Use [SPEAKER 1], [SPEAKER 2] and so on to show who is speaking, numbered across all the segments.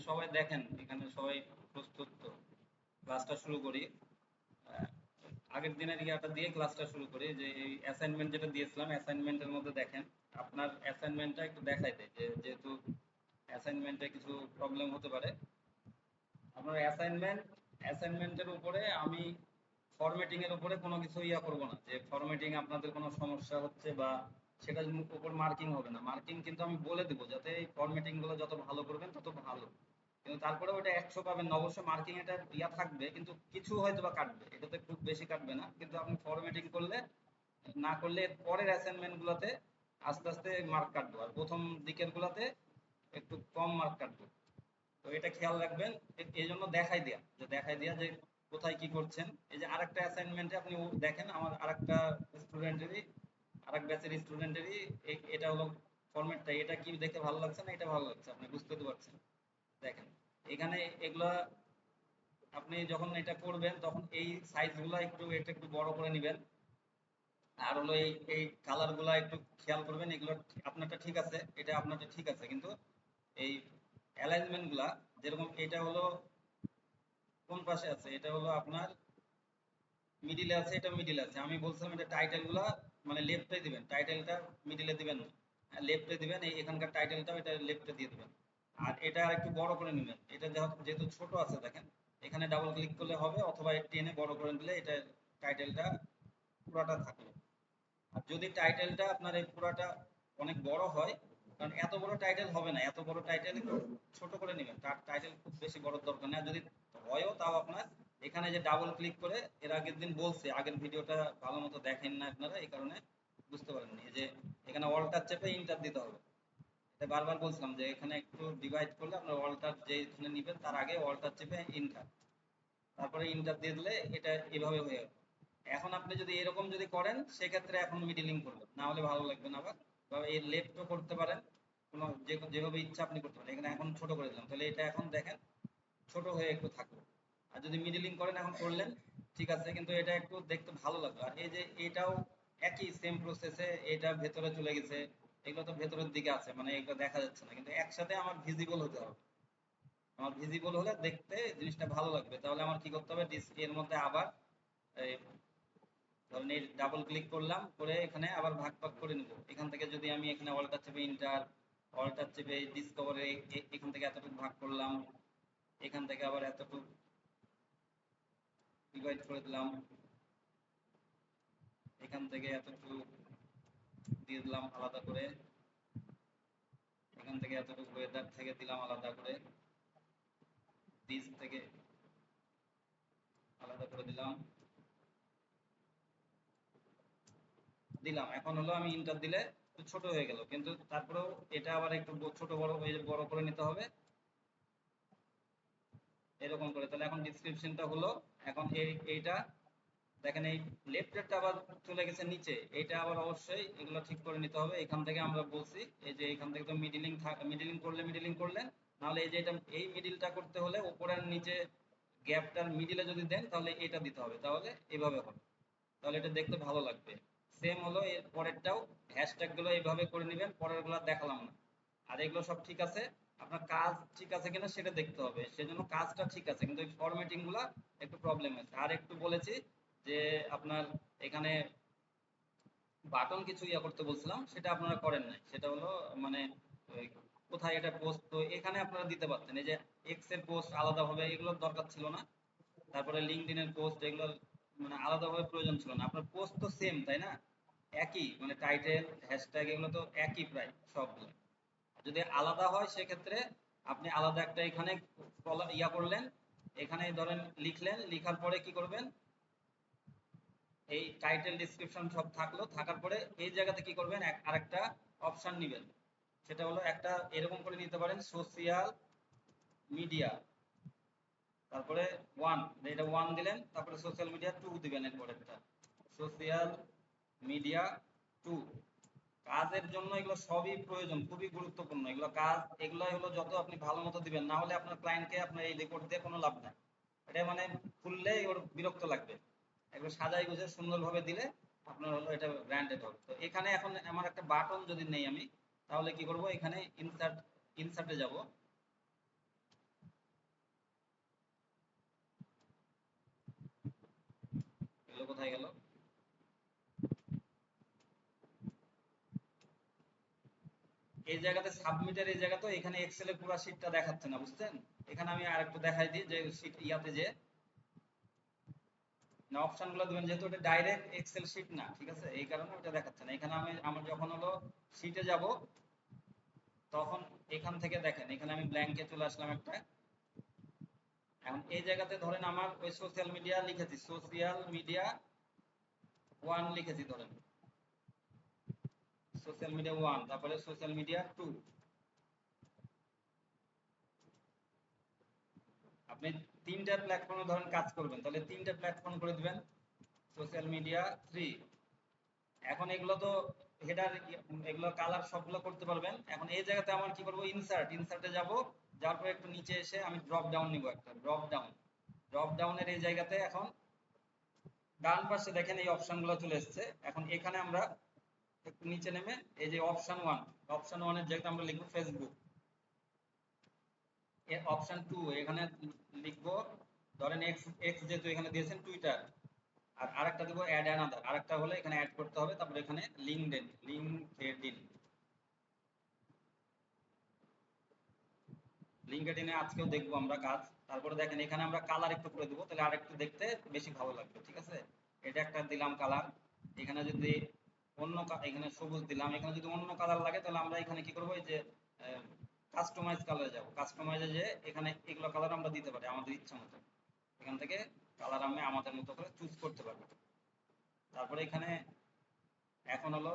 [SPEAKER 1] সবাই দেখেন, এখানে সবাই প্রস্তুত তো? ক্লাসটা শুরু করি। আহ, আগের দিনের ইয়াটা দিয়ে ক্লাসটা শুরু করি। যে এই অ্যাসাইনমেন্ট যেটা দিয়েছিলাম, অ্যাসাইনমেন্টের মধ্যে দেখেন আপনার অ্যাসাইনমেন্টটা একটু দেখাই দেয় যে যেহেতু অ্যাসাইনমেন্টে কিছু প্রবলেম হতে পারে। আপনার অ্যাসাইনমেন্টের উপরে আমি ফরম্যাটিং এর উপরে কোনো কিছু ইয়া করব না, যে ফরম্যাটিং আপনাদের কোনো সমস্যা হচ্ছে বা সেটার উপর মার্কিং হবে না। মার্কিং কিন্তু আমি বলে দেবো যাতে এই ফরম্যাটিং গুলো যত ভালো করবেন তত ভালো। কিন্তু তারপরে ওটা 100 পাবেন না, অবশ্যই মার্কিং এটা ইয়া থাকবে, কিন্তু কিছু হয়তো বা কাটবে, এটাতে খুব বেশি কাটবে না। কিন্তু আপনি ফরম্যাটিং করলে না করলে পরের অ্যাসাইনমেন্ট গুলাতে আস্তে আস্তে মার্ক কাটবো, আর প্রথম দিকের গুলাতে একটু কম মার্ক কাটবো। তো এটা খেয়াল রাখবেন। এই জন্য দেখাই দেয়া যে কোথায় কি করছেন। এই যে আরেকটা অ্যাসাইনমেন্টে আপনি দেখেন আমার আরেকটা স্টুডেন্টেরই, আরেক ব্যাচের স্টুডেন্টেরই এটা হলো ফরম্যাটটা। এটা কি দেখে ভালো লাগছে না এটা ভালো লাগছে, আপনি বুঝতে তো পারছেন। দেখেন এখানে এগুলা আপনি যখন এটা করবেন তখন এই সাইজগুলো এটা একটু বড় করে নেবেন। আর হলো এই এই কালার গুলা একটু খেয়াল করবেন। এগুলো আপনারটা ঠিক আছে, এটা আপনারটা ঠিক আছে, কিন্তু এই অ্যালাইনমেন্ট গুলা, যেরকম এটা হলো কোন পাশে আছে, এটা হলো আপনার মিডিলে আছে, এটা মিডিলে আছে। আমি বলছিলাম এটা টাইটেল গুলা মানে লেফটে দিবেন, টাইটেলটা মিডিলে দিবেন না, লেফটে দিবেন। এই এখানকার টাইটেলটাও এটা লেফটে দিয়ে দিবেন। আর এটা একটু বড় করে নেবেন। এটা যেহেতু ছোট আছে দেখেন, এখানে ডাবল ক্লিক করলে হবে, অথবা টেনে বড় করে দিলে এটা টাইটেলটা পুরাটা থাকলো। আর যদি টাইটেলটা আপনার এই পুরাটা অনেক বড় হয়, কারণ এত বড় টাইটেল হবে না, এত বড় টাইটেল একটু ছোট করে নেবেন। তার টাইটেল খুব বেশি বড় দরকার নেই। আর যদি হয়ও তাও আপনার এখানে যে ডাবল ক্লিক করে, এর আগের দিন বলছে, আগের ভিডিওটা ভালো মতো দেখেন না আপনারা, এই কারণে বুঝতে পারেননি। এই যে এখানে অল্টার চেপে ইন্টার দিতে হবে। এটা বারবার বলছিলাম যে এখানে একটু ডিভাইড করলে আপনার অল্টার যেখানে নিবেন তার আগে অল্টার চেপে ইন্টার, তারপরে ইন্টার দিয়ে দিলে এটা এভাবে হয়ে যাবে। এখন আপনি যদি এরকম যদি করেন সেক্ষেত্রে এখন মিডিলিং করবেন, না হলে ভালো লাগবে না আবার। বা এর লেফটও করতে পারেন, কোনো যেভাবে ইচ্ছা আপনি করতে পারেন। এখানে এখন ছোট করে দিলাম, তাহলে এটা এখন দেখেন ছোট হয়ে একটু থাকবে। আর যদি মিডিলিং করেন এখন করলেন ঠিক আছে, কিন্তু এটা একটু দেখতে ভালো লাগবে। আর এই যে এটাও একই সেম প্রসেসে এটা ভেতরে চলে গেছে, এগুলো তো ভেতরের দিকে আছে, মানে এগুলো দেখা যাচ্ছে না, কিন্তু একসাথে আমার ভিজিবল হতে হবে। আমার ভিজিবল হলে দেখতে জিনিসটা ভালো লাগবে। তাহলে আমার কি করতে হবে, এর মধ্যে আবার এই ধরেন এই ডাবল ক্লিক করলাম, করে এখানে আবার ভাগ ভাগ করে নেব। এখান থেকে যদি আমি এখানে অল্টার চেপে ইন্টার, অল্টার চেপে ডিসকভারে এখান থেকে এতটুকু ভাগ করলাম, এখান থেকে আবার এতটুকু ডিভাইড করে দিলাম, এখান থেকে এতটুকু দিয়ে দিলাম আলাদা করে, এখান থেকে এতটুকু ওয়েদার থেকে দিলাম আলাদা করে, দিস থেকে আলাদা করে দিলাম দিলাম এখন হলো আমি ইন্টার দিলে একটু ছোট হয়ে গেল, কিন্তু তারপরেও এটা আবার একটু ছোট বড় হয়ে বড় করে নিতে হবে এরকম করে। তাহলে এখন ডিসক্রিপশনটা হলো, এখন এইটা দেখেন এই লেফটেরটা আবার চলে গেছে নিচে, এটা আবার অবশ্যই এগুলো ঠিক করে নিতে হবে। এখান থেকে আমরা বলছি এই যে এখান থেকে তো মিডিলিং করলে মিডিলিং করলেন, নাহলে এই যে এটা এই মিডিলটা করতে হলে উপরের নিচে গ্যাপটার মিডিলে যদি দেন তাহলে এটা দিতে হবে, তাহলে এভাবে হবে, তাহলে এটা দেখতে ভালো লাগবে। সেম হলো এর পরেরটাও, হ্যাশট্যাগ গুলো এইভাবে করে নেবেন, পরের গুলো দেখালাম না। আর এগুলো সব ঠিক আছে, আপনার কাজ ঠিক আছে কিনা সেটা দেখতে হবে, সেজন্য কাজটা ঠিক আছে, কিন্তু ফরম্যাটিং গুলা একটু প্রবলেম আছে। আর একটু বলেছি যে আপনার এখানে বাটন কিছু ইয়া করতে বলছিলাম, সেটা আপনারা করেন নাই। সেটা হলো মানে ওই কোথায় এটা পোস্ট, তো এখানে আপনারা দিতে পারতেন। এই যে এক্স এর পোস্ট আলাদাভাবে এগুলোর দরকার ছিল না, তারপরে লিঙ্কডইনের পোস্ট এগুলো মানে আলাদাভাবে প্রয়োজন ছিল না। আপনার পোস্ট তো সেম তাই না, একই মানে টাইটেল হ্যাশট্যাগ এগুলো তো একই প্রায় সবগুলো। যদি আলাদা হয় সেক্ষেত্রে আপনি আলাদা একটা এখানে ইয়া করলেন, এখানে ধরেন লিখলেন, লিখার পরে কি করবেন, এই টাইটেল ডিসক্রিপশন সব থাকলো, থাকার পরে এই জায়গাতে কি করবেন, আরেকটা অপশন নিবেন। সেটা হলো একটা এরকম করে নিতে পারেন, সোশিয়াল মিডিয়া, তারপরে ওয়ান, এটা ওয়ান দিলেন, তারপরে সোশ্যাল মিডিয়া টু দিবেন, এরপরে একটা সোশ্যাল মিডিয়া টু। কাজের জন্য এগুলো সবই প্রয়োজন, খুবই গুরুত্বপূর্ণ এগুলো কাজ। এগুলাই হলো যত আপনি ভালো মতো দিবেন, না হলে আপনার ক্লায়েন্টকে আপনার এই রিপোর্ট দিয়ে কোনো লাভ নাই। এটা মানে খুললে ওর বিরক্ত লাগবে। একবার সাজাই গুজে সুন্দরভাবে দিলে আপনার হলো এটা ব্র্যান্ডেড হবে। তো এখানে এখন আমার একটা বাটন যদি নেই আমি, তাহলে কি করব, এখানে ইনসার্টে যাব। কোথায় গেল? এই জায়গাতে সাবমিটের এই জায়গা, তো এখানে এক্সেলের পুরো শীটটা দেখাচ্ছে না, বুঝছেন? এখানে আমি আরেকটু দেখাই দিই যে শীট ইয়াতে যে না অপশনগুলো দিবেন, যেহেতু এটা ডাইরেক্ট এক্সেল শীট না, ঠিক আছে, এই কারণে ওটা দেখাচ্ছে না। এখানে আমি আমার যখন হলো শীটে যাব তখন এখান থেকে দেখেন, এখানে আমি ব্ল্যাঙ্কে চলে আসলাম একটা। এখন এই জায়গাতে ধরেন আমার ওই সোশ্যাল মিডিয়া লিখেছি, সোশ্যাল মিডিয়া 1 লিখেছি ধরেন, সোশ্যাল মিডিয়া 1, তারপরে সোশ্যাল মিডিয়া 2। আপনি তিনটা প্ল্যাটফর্মে ধরেন কাজ করবেন, তাহলে তিনটা প্ল্যাটফর্ম করে দিবেন, সোশ্যাল মিডিয়া 3। এখন এগুলো তো হেডার, এগুলো কালার সবগুলো করতে পারবেন। এখন এই জায়গাতে আমার কি করব, ইনসার্টে যাব, যাওয়ার পরে একটু নিচে এসে আমি ড্রপ ডাউন নিব, একটা ড্রপ ডাউনের এই জায়গাতে এখন ডান পাশে দেখেন এই অপশনগুলো চলে এসেছে। এখন এখানে আমরা একটু নিচে নেমে এই যে অপশন 1 এর জায়গাতে আমরা লিখব ফেসবুক। অপশন 2 এখানে লিখব ধরেন এক্স, যেহেতু এখানে দিয়েছেন টুইটার। আর আরেকটা দেবো অ্যাড অ্যানাদার, আরেকটা হলে এখানে অ্যাড করতে হবে, তারপরে এখানে লিঙ্কডইন। লিঙ্কডইনে আজকেও দেখবো আমরা কাজ। তারপরে দেখেন এখানে আমরা কালার একটু করে দেবো, তাহলে আরেকটু দেখতে বেশি ভালো লাগবে, ঠিক আছে? এটা একটা দিলাম কালার। এখানে যদি এখানে সবুজ দিলাম, এখানে যদি অন্য কালার লাগে তাহলে আমরা এখানে কি করবো, এই যে কাস্টমাইজ কালারে যাবো, কাস্টমাইজে যে এখানে এগুলো কালার আমরা দিতে পারি আমাদের ইচ্ছা মতো। এখান থেকে কালার আমি আমাদের মতো করে চুজ করতে পারবো। তারপরে এখানে এখন হলো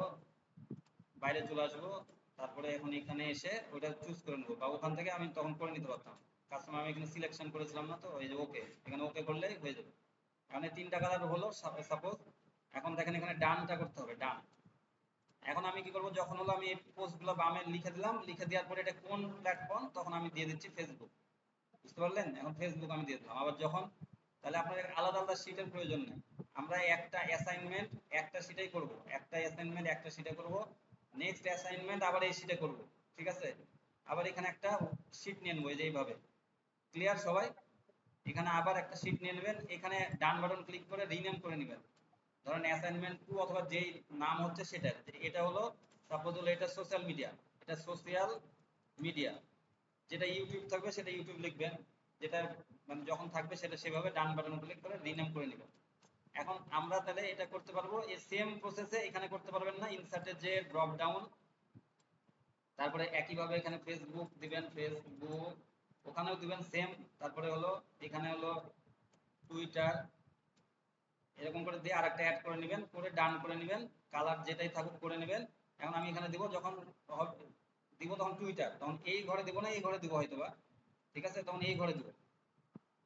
[SPEAKER 1] বাইরে চলে আসবো, তারপরে এখন এখানে এসে ওইটা চুজ করে নেবো, বা ওখান থেকে আমি তখন করে নিতে পারতাম। কাস্টমার আমি এখানে সিলেকশন করেছিলাম না, তো এই যে ওকে, এখানে ওকে করলেই হয়ে যাবে। এখানে তিনটা কালার হলো সাপোজ। এখন দেখেন এখানে ডানটা করতে হবে, ডান। এখন আমি কি করব, যখন হলো আমি এই পোস্টগুলো বামে লিখে দিলাম, লিখে দেওয়ার পরে এটা কোন প্ল্যাটফর্ম, তখন আমি দিয়ে দিচ্ছি ফেসবুক। বুঝতে পারলেন? এখন ফেসবুক আমি দিয়ে দিলাম। আবার যখন, তাহলে আপনার আলাদা আলাদা শীটের প্রয়োজন নেই। আমরা একটা অ্যাসাইনমেন্ট একটা শীটেই করব, একটা অ্যাসাইনমেন্ট একটা শীটে করব, নেক্সট অ্যাসাইনমেন্ট আবার এই শীটে করব, ঠিক আছে? আবার এখানে একটা শীট নিয়ে নেবো, এই যে এইভাবে। ক্লিয়ার সবাই? এখানে আবার একটা শীট নিয়ে নেবেন, এখানে ডান বাটন ক্লিক করে রিনেম করে নেবেন। ধরেন অ্যাসাইনমেন্ট 2 অথবা যেই নাম হচ্ছে সেটা, এটা হলো সাপোজ হলো এটা সোশ্যাল মিডিয়া, এটা সোশ্যাল মিডিয়া। যেটা ইউটিউব থাকবে সেটা ইউটিউব লিখবেন, যেটা মানে যখন থাকবে সেটা সেভাবে ডান বাটন ক্লিক করে রিনেম করে নেবেন। এখন আমরা তাহলে এটা করতে পারবো, এই সেম প্রসেসে এখানে করতে পারবেন না, ইনসার্টের যে ড্রপ ডাউন, তারপরে একইভাবে এখানে ফেসবুক দিবেন, ফেসবুক ওখানেও দিবেন সেম। তারপরে হলো এখানে হলো টুইটার, এরকম করে দিয়ে আরেকটা অ্যাড করে নেবেন, করে ডান করে নেবেন, কালার যেটাই থাকুক করে নেবেন। এখন আমি এখানে দিব, যখন দিব তখন টুইটার, তখন এই ঘরে দিব না, এই ঘরে দিব হয়তোবা, ঠিক আছে? তখন এই ঘরে দিব।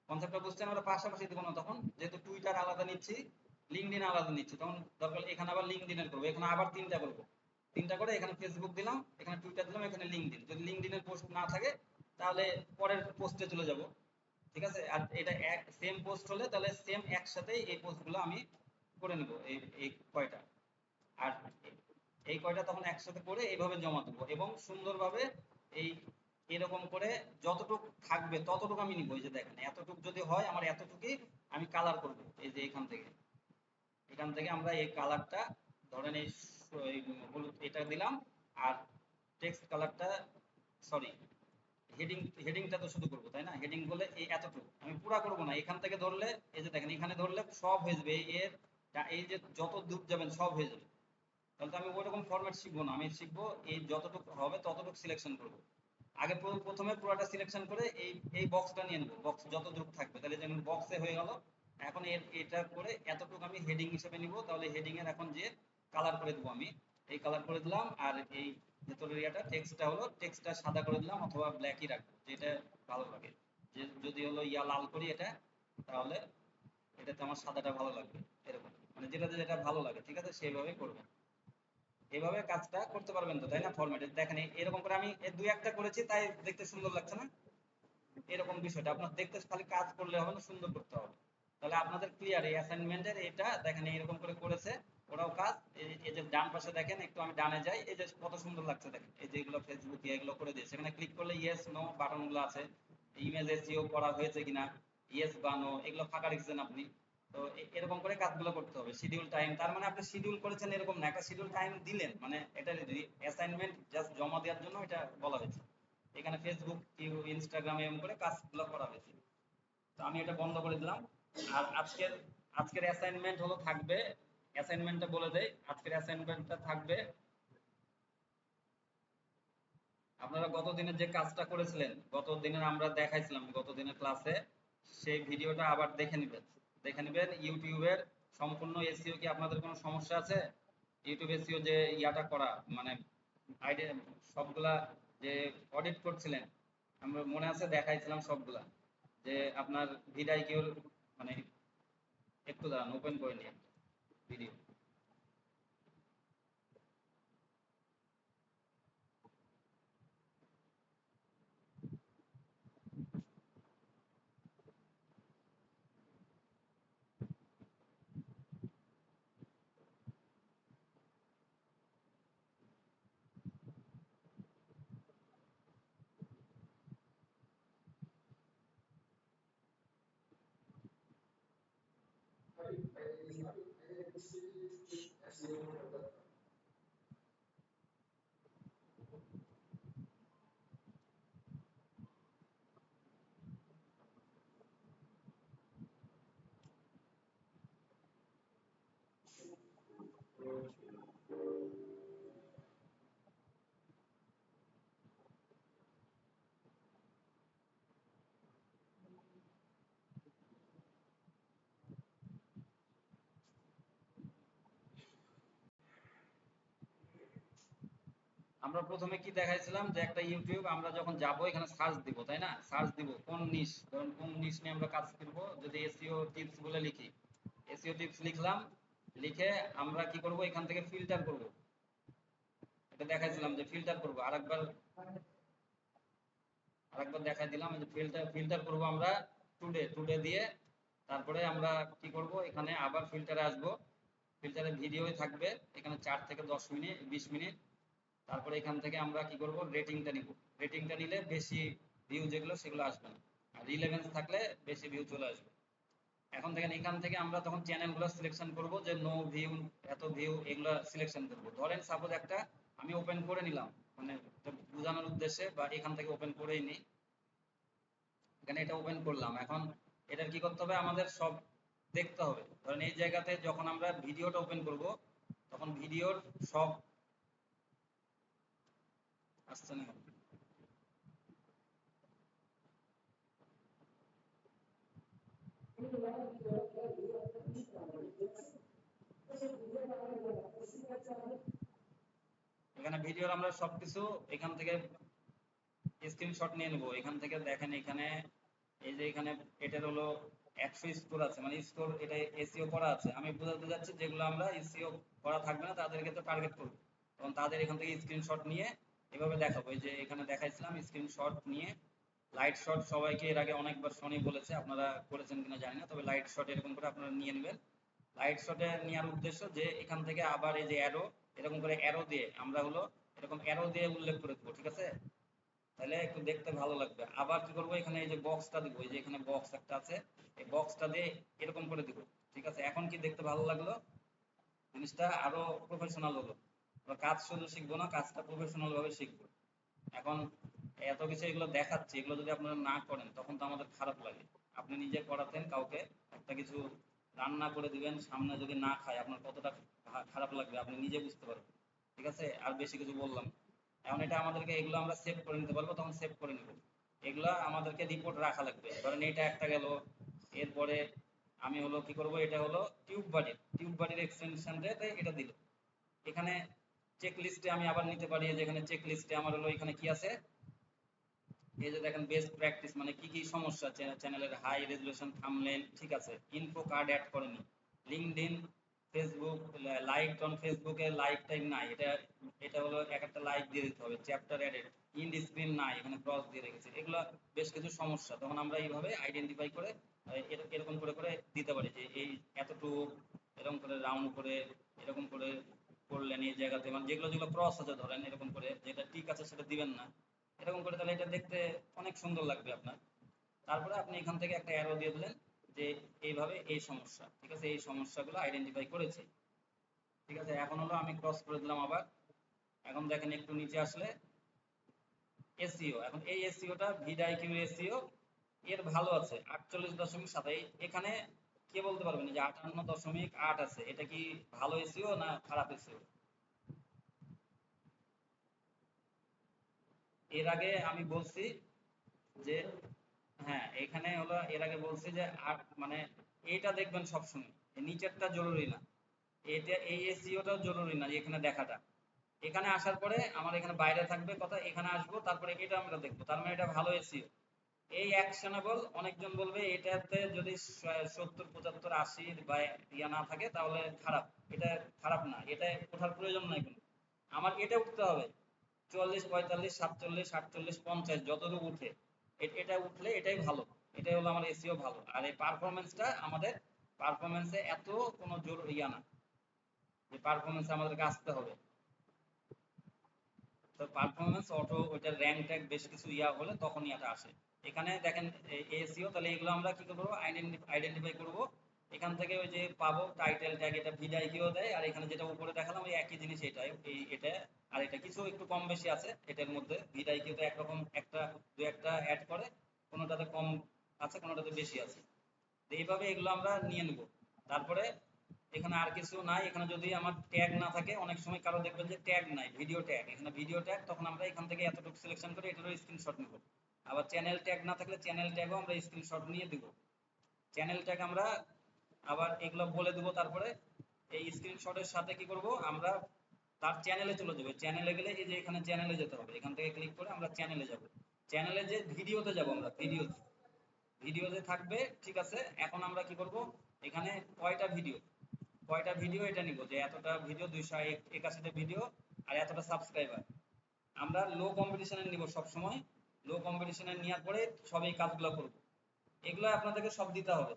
[SPEAKER 1] কনসেপ্টটা বুঝছেন? আমরা পাশাপাশি দিব না তখন, যেহেতু টুইটার আলাদা নিচ্ছি, লিঙ্কডইন আলাদা নিচ্ছি, তখন দরকার এখানে আবার লিঙ্কডইনের করবো, এখানে আবার তিনটা করবো। তিনটা করে এখানে ফেসবুক দিলাম, এখানে টুইটার দিলাম, এখানে লিঙ্কডইন। যদি লিঙ্কডইনের পোস্ট না থাকে তাহলে পরের পোস্টে চলে যাব, ঠিক আছে? আর এটা সেম পোস্ট হলে তাহলে সেম একসাথেই এই পোস্টগুলো আমি করে নেব, এই এই কয়টা। আর এই কয়টা তখন একসাথে করে এইভাবে জমা দেবো, এবং সুন্দরভাবে এই এরকম করে যতটুক থাকবে ততটুকু আমি নিব। এই যে দেখেন এতটুক যদি হয় আমার, এতটুকুই আমি কালার করব। এই যে এখান থেকে আমরা এই কালারটা ধরেন এই হলুদ এটা দিলাম, আর টেক্সট কালারটা, সরি, হেডিংটা তো শুধু করবো, তাই না? হেডিং বলে এই এতটুকু আমি পুরা করব না, এখান থেকে ধরলে এই যে দেখেন এখানে ধরলে সব হয়ে যাবে, এই যে যত দূর যাবেন সব হয়ে যাবে। তাহলে তো আমি ওইরকম ফরম্যাট শিখবো না, আমি শিখবো এই যতটুকু হবে ততটুকু সিলেকশন করব। আগে প্রথমে পুরোটা সিলেকশন করে এই বক্সটা নিয়ে নেবো, বক্স যতটুকু থাকবে, তাহলে যেমন বক্সে হয়ে গেল। এখন এটা করে এতটুকু আমি হেডিং হিসেবে নিব, তাহলে হেডিং এর এখন যে কালার করে দেবো আমি, এই কালার করে দিলাম। আর এই ভেতরের ইয়াটা টেক্সটটা হলো, টেক্সটটা সাদা করে দিলাম অথবা ব্ল্যাকই রাখবো, যেটা ভালো লাগে। যে যদি হলো লাল করি এটা, তাহলে এটাতে আমার সাদাটা ভালো লাগবে। এরকম মানে যেটাতে যেটা ভালো লাগে, ঠিক আছে, সেইভাবে করবেন। এভাবে কাজটা করতে পারবেন তো, তাই না? ফরম্যাটে দেখেন এরকম করে আমি দুই একটা করেছি, তাই দেখতে সুন্দর লাগছে না? এরকম বিষয়টা আপনার দেখতে, খালি কাজ করলে হবে না, সুন্দর করতে হবে। তাহলে আপনাদের ক্লিয়ার এই অ্যাসাইনমেন্টের এটা দেখেন এরকম করে করেছে ওরাও কাজ। এই যে ডান পাশে দেখেন, একটু আমি ডানে যাই, এই যে কত সুন্দর লাগছে দেখেন, এই যে এগুলো ফেসবুক এগুলো করে দিয়েছে, এখানে ক্লিক করলে ইয়েস নো বাটনগুলো আছে, ইমেজ এসইও করা হয়েছে কিনা, ইয়েস বা নো, এগুলো ফাঁকা রেখেছেন আপনি। তো এরকম করে কাজগুলো করতে হবে, শিডিউল টাইম। তার মানে আপনি শিডিউল করেছেন এরকম না, একটা শিডিউল টাইম দিলেন, মানে এটা অ্যাসাইনমেন্ট জাস্ট জমা দেওয়ার জন্য এটা বলা হয়েছে। এখানে ফেসবুক, ইনস্টাগ্রামে এরকম করে কাজগুলো করা হয়েছে। তো আমি এটা বন্ধ করে দিলাম। আর আজকের আজকের অ্যাসাইনমেন্ট হলো থাকবে, অ্যাসাইনমেন্টটা বলে দেই, আজকের অ্যাসাইনমেন্টটা থাকবে আপনারা গত দিনের যে কাজটা করেছিলেন, গত দিনের আমরা দেখাইছিলাম গত দিনের ক্লাসে, সেই ভিডিওটা আবার দেখে নেবেন। দেখে নেবেন ইউটিউবের সম্পূর্ণ এসইও। কি আপনাদের কোনো সমস্যা আছে ইউটিউব এসইও যে ইয়াটা করা, মানে আইডিয়া সবগুলা যে অডিট করছিলেন, আমরা মনে আছে দেখাইছিলাম সবগুলা, যে আপনার ভিডাইকিউর, মানে একটু দাঁড়ান ওপেন করে নিয়ে ভিডিও। আমরা প্রথমে কি দেখাইছিলাম, যে একটা ইউটিউব আমরা যখন যাব এখানে সার্চ দিব, তাই না? সার্চ দিব কোন নিশ, ধরুন কোন নিশ নিয়ে আমরা কাজ করব, যদি এসইও টিপস বলে লিখি, এসইও টিপস লিখলাম, লিখে আমরা কি করব, এখান থেকে ফিল্টার করব। এটা দেখাইছিলাম যে ফিল্টার করব, আরেকবার দেখাই দিলাম, যে ফিল্টার ফিল্টার করব আমরা টুডে, টুডে দিয়ে তারপরে আমরা কি করব, এখানে আবার ফিল্টারে আসব। ফিল্টারে ভিডিওই থাকবে, এখানে 4 থেকে 10 মিনিট, 20 মিনিট। তারপরে এখান থেকে আমরা কি করব, রেটিংটা নিব। রেটিংটা নিলে বেশি ভিউ যেগুলো সেগুলো আসবে না, আর রিলেভেন্স থাকলে বেশি ভিউ চলে আসবে। এখন দেখেন এখান থেকে আমরা তখন চ্যানেলগুলো সিলেকশন করব, যে নো ভিউ, এত ভিউ, এগুলো সিলেকশন করব। ধরেন সাপোজ একটা আমি ওপেন করে নিলাম, মানে বোঝানোর উদ্দেশ্যে, বা এখান থেকে ওপেন করেই নিই। এখানে এটা ওপেন করলাম, এখন এটার কি করতে হবে, আমাদের সব দেখতে হবে। ধরেন এই জায়গাতে যখন আমরা ভিডিওটা ওপেন করব, তখন ভিডিওর সব আসছে না, এখানে ভিডিওর আমরা সবকিছু এখান থেকে স্ক্রিনশট নিয়ে নেবো। এখান থেকে দেখেন এখানে, এই যে এখানে এটার হলো 100 স্কোর আছে, মানে স্কোর এটা এসইও করা আছে। আমি বোঝাতে যাচ্ছি যেগুলো আমরা এসইও করা থাকবে না তাদেরকে তো টার্গেট করবো, তখন তাদের এখান থেকে স্ক্রিনশট নিয়ে এভাবে দেখাবো। এই যে এখানে দেখাইছিলাম স্ক্রিনশট নিয়ে লাইট শট, সবাইকে এর আগে অনেকবার শনি বলেছে, আপনারা করেছেন কিনা জানি না, তবে লাইট শট এরকম করে আপনারা নিয়ে নেবেন। লাইট শটে নেওয়ার উদ্দেশ্য যে এখান থেকে আবার এই যে অ্যারো, এরকম করে অ্যারো দিয়ে আমরা হলো এরকম অ্যারো দিয়ে উল্লেখ করে দেবো, ঠিক আছে? তাহলে একটু দেখতে ভালো লাগবে। আবার কি করবো, এখানে এই যে বক্সটা দিব, এই যে এখানে বক্স একটা আছে, এই বক্সটা দিয়ে এরকম করে দিব, ঠিক আছে? এখন কি দেখতে ভালো লাগলো, জিনিসটা আরো প্রফেশনাল হলো। আমরা কাজ শুধু শিখবো না, কাজটা প্রফেশনাল ভাবে শিখবো। এখন এত কিছু এগুলো দেখাচ্ছি, এগুলো যদি আপনারা না করেন তখন তো আমাদের খারাপ লাগে। আপনি নিজে করাতেন কাউকে, একটা কিছু রান্না করে দিবেন, সামনে যদি না খায় আপনার কতটা খারাপ লাগবে আপনি নিজে বুঝতে পারবেন, ঠিক আছে? আর বেশি কিছু বললাম না। এখন এটা আমাদেরকে, এগুলো আমরা সেভ করে নিতে পারবো, তখন সেভ করে নিব। এগুলা আমাদেরকে রিপোর্ট রাখা লাগবে। ধরেন এটা একটা গেল, এরপরে আমি হলো কি করব, এটা হলো টিউব বাডির এক্সটেনশন রে এটা দিল। এখানে চেক লিস্টে আমি আবার নিতে পারি, যে এখানে চেক লিস্টে আমার হলো এখানে কি আছে, এই যে দেখেন বেস্ট প্র্যাকটিস, মানে কি কি সমস্যা, চ্যানেলের হাই রেজুলেশন থাম্বনেল, ঠিক আছে, ইনফো কার্ড অ্যাড করেনি, লিঙ্কডইন, ফেসবুক, লাইক অন ফেসবুকে লাইক টাইম নাই, এটা এটা হলো এক একটা লাইক দিয়ে দিতে হবে, চ্যাপ্টার অ্যাডেড, ইন্ড স্ক্রিন নাই, এখানে ক্রস দিয়ে রেখেছে, এগুলো বেশ কিছু সমস্যা। তখন আমরা এইভাবে আইডেন্টিফাই করে এরকম করে করে দিতে পারি, যে এই এতটুকু এরকম করে রাউন্ড করে এরকম করে করলেন এই জায়গাতে, মানে যেগুলো যেগুলো ক্রস আছে ধরেন এরকম করে, যেটা ঠিক আছে সেটা দিবেন না, এরকম করে, তাহলে এটা দেখতে অনেক সুন্দর লাগবে আপনার। তারপরে আপনি এখান থেকে একটা অ্যারো দিয়ে দিলেন, যে এইভাবে এই সমস্যা, ঠিক আছে, এই সমস্যাগুলো আইডেন্টিফাই করেছি। ঠিক আছে, এখন হলো আমি ক্রস করে দিলাম আবার। এখন দেখেন একটু নিচে আসলে এসইও, এখন এই এসইওটা ভিডিআইকিউ এসইও এর ভালো আছে 48.7। এখানে কে বলতে পারবেন যে 58.8 আছে, এটা কি ভালো এসইও না খারাপ এসইও? এর আগে আমি বলছি যে হ্যাঁ, এখানে হলো এর আগে বলছি যে মানে এইটা দেখবেন সবসময়, নিচেরটা জরুরি না, এটা এই এসইওটাও জরুরি না যে এখানে দেখাটা। এখানে আসার পরে আমার এখানে বাইরে থাকবে কথা, এখানে আসবো তারপরে এটা আমরা দেখবো, তার মানে এটা ভালো এসইও। এই অ্যাকশনেবল, অনেকজন বলবে এটাতে যদি 70, 75, 80 বা ইয়া না থাকে তাহলে খারাপ। এটা খারাপ না, এটা ওঠার প্রয়োজন নাই কোনো। আমার এটা উঠতে হবে 44, 45, 47, 48, 50 যতটুকু উঠে, এটা উঠলে এটাই ভালো। এটাই হলো আমার এসিও ভালো। আর এই পারফরমেন্সটা আমাদের, পারফরমেন্সে এত কোনো জোর ইয়া না যে পারফরমেন্সে আমাদেরকে আসতে হবে। তো পারফরমেন্স অটো ওইটার র্যাঙ্ক ট্যাগ বেশ কিছু ইয়া হলে তখনই এটা আসে। এখানে দেখেন এসইও, তাহলে এগুলো আমরা কি করবো, আইডেন্টিফাই করব। এখান থেকে ওই যে পাবো টাইটেল ট্যাগ, এটা ভিডিআইকিউ দেয়, আর এখানে যেটা উপরে দেখালাম ওই একই জিনিস, এটাই এটা। আর এটা কিছু একটু কম বেশি আছে এটার মধ্যে, ভিডিআইকিউতে একরকম একটা দু একটা অ্যাড করে, কোনোটাতে কম আছে কোনোটাতে বেশি আছে। তো এইভাবে এগুলো আমরা নিয়ে নেব। তারপরে এখানে আর কিছু নাই, এখানে যদি আমার ট্যাগ না থাকে, অনেক সময় কারো দেখবেন যে ট্যাগ নাই, ভিডিও ট্যাগ, এখানে ভিডিও ট্যাগ, তখন আমরা এখান থেকে এতটুকু সিলেকশন করে এটারও স্ক্রিনশট নেব। আবার চ্যানেল ট্যাগ না থাকলে চ্যানেল ট্যাগও আমরা স্ক্রিনশট নিয়ে দিব। চ্যানেল ট্যাগ আমরা আবার এগুলো বলে দেবো। তারপরে এই স্ক্রিনশটের সাথে কি করব আমরা, তার চ্যানেলে চলে যাবে। চ্যানেলে গেলে এই যে এখানে চ্যানেলে যেতে হবে, এখান থেকে ক্লিক করে আমরা চ্যানেলে যাব। চ্যানেলে যে ভিডিওতে যাব, আমরা ভিডিওতে থাকবে। ঠিক আছে, এখন আমরা কি করব, এখানে কয়টা ভিডিও এটা নিব, যে এতটা ভিডিও 281টা ভিডিও আর এতটা সাবস্ক্রাইবার। আমরা লো কম্পিটিশনের নিব সবসময়। লো কম্পিটিশনের নেওয়ার পরে সব এই কাজগুলো করব। এগুলো আপনাদেরকে সব দিতে হবে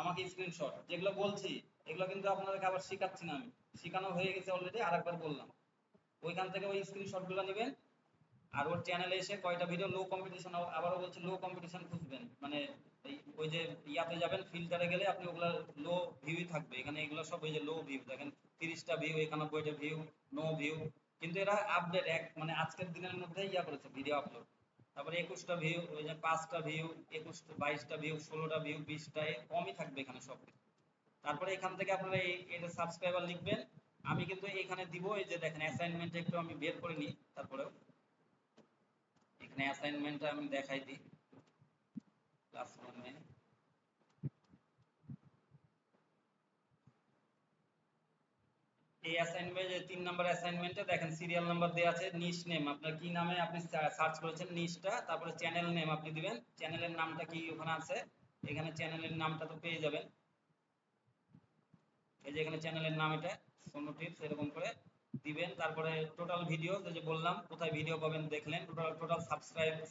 [SPEAKER 1] আমাকে স্ক্রিনশট, যেগুলো বলছি এগুলো কিন্তু আপনাদেরকে আবার শেখাচ্ছি না আমি, শেখানো হয়ে গেছে অলরেডি, আরেকবার বললাম। ওইখান থেকে ওই স্ক্রিনশটগুলো নেবেন। আর ওর চ্যানেলে এসে কয়টা ভিডিও লো কম্পিটিশন, আবারও বলছি লো কম্পিটিশন খুঁজবেন, মানে ওই যে ইয়াতে যাবেন, ফিল্টারে গেলে আপনি ওগুলা লো ভিউই থাকবে। এখানে এগুলো সব ওই যে লো ভিউ দেখেন, 30টা ভিউ, 91টা ভিউ, নো ভিউ। কিন্তু এরা আপডেট এক মানে আজকের দিনের মধ্যে ইয়া করেছে ভিডিও আপলোড। তারপরে 21টা ভিউ, ওই যে 5টা ভিউ, 21, 22টা ভিউ, 16টা ভিউ, 20টা, কমই থাকবে এখানে সব। তারপরে এখান থেকে আপনারা এই যে সাবস্ক্রাইবার লিখবেন। আমি কিন্তু এখানে দিব, এই যে দেখেন অ্যাসাইনমেন্ট একটু আমি বের করে নিই, তারপরেও এখানে অ্যাসাইনমেন্টটা আমি দেখাই দিই ক্লাসরুমে। এই অ্যাসাইনমেন্টে 3 নাম্বার অ্যাসাইনমেন্টে দেখেন সিরিয়াল নাম্বার দেওয়া আছে, নিশ নেম আপনার কি নামে আপনি সার্চ করেছেন নিশটা, তারপরে চ্যানেল নেম আপনি দিবেন, চ্যানেলের নামটা কি ওখানে আছে, এখানে চ্যানেলের নামটা তো পেয়ে যাবেন। এই যে এখানে চ্যানেলের নাম এটা সোনো টিপস, এরকম করে দিবেন। তারপরে টোটাল ভিডিও, যে বললাম কোথায় ভিডিও পাবেন দেখলেন, টোটাল টোটাল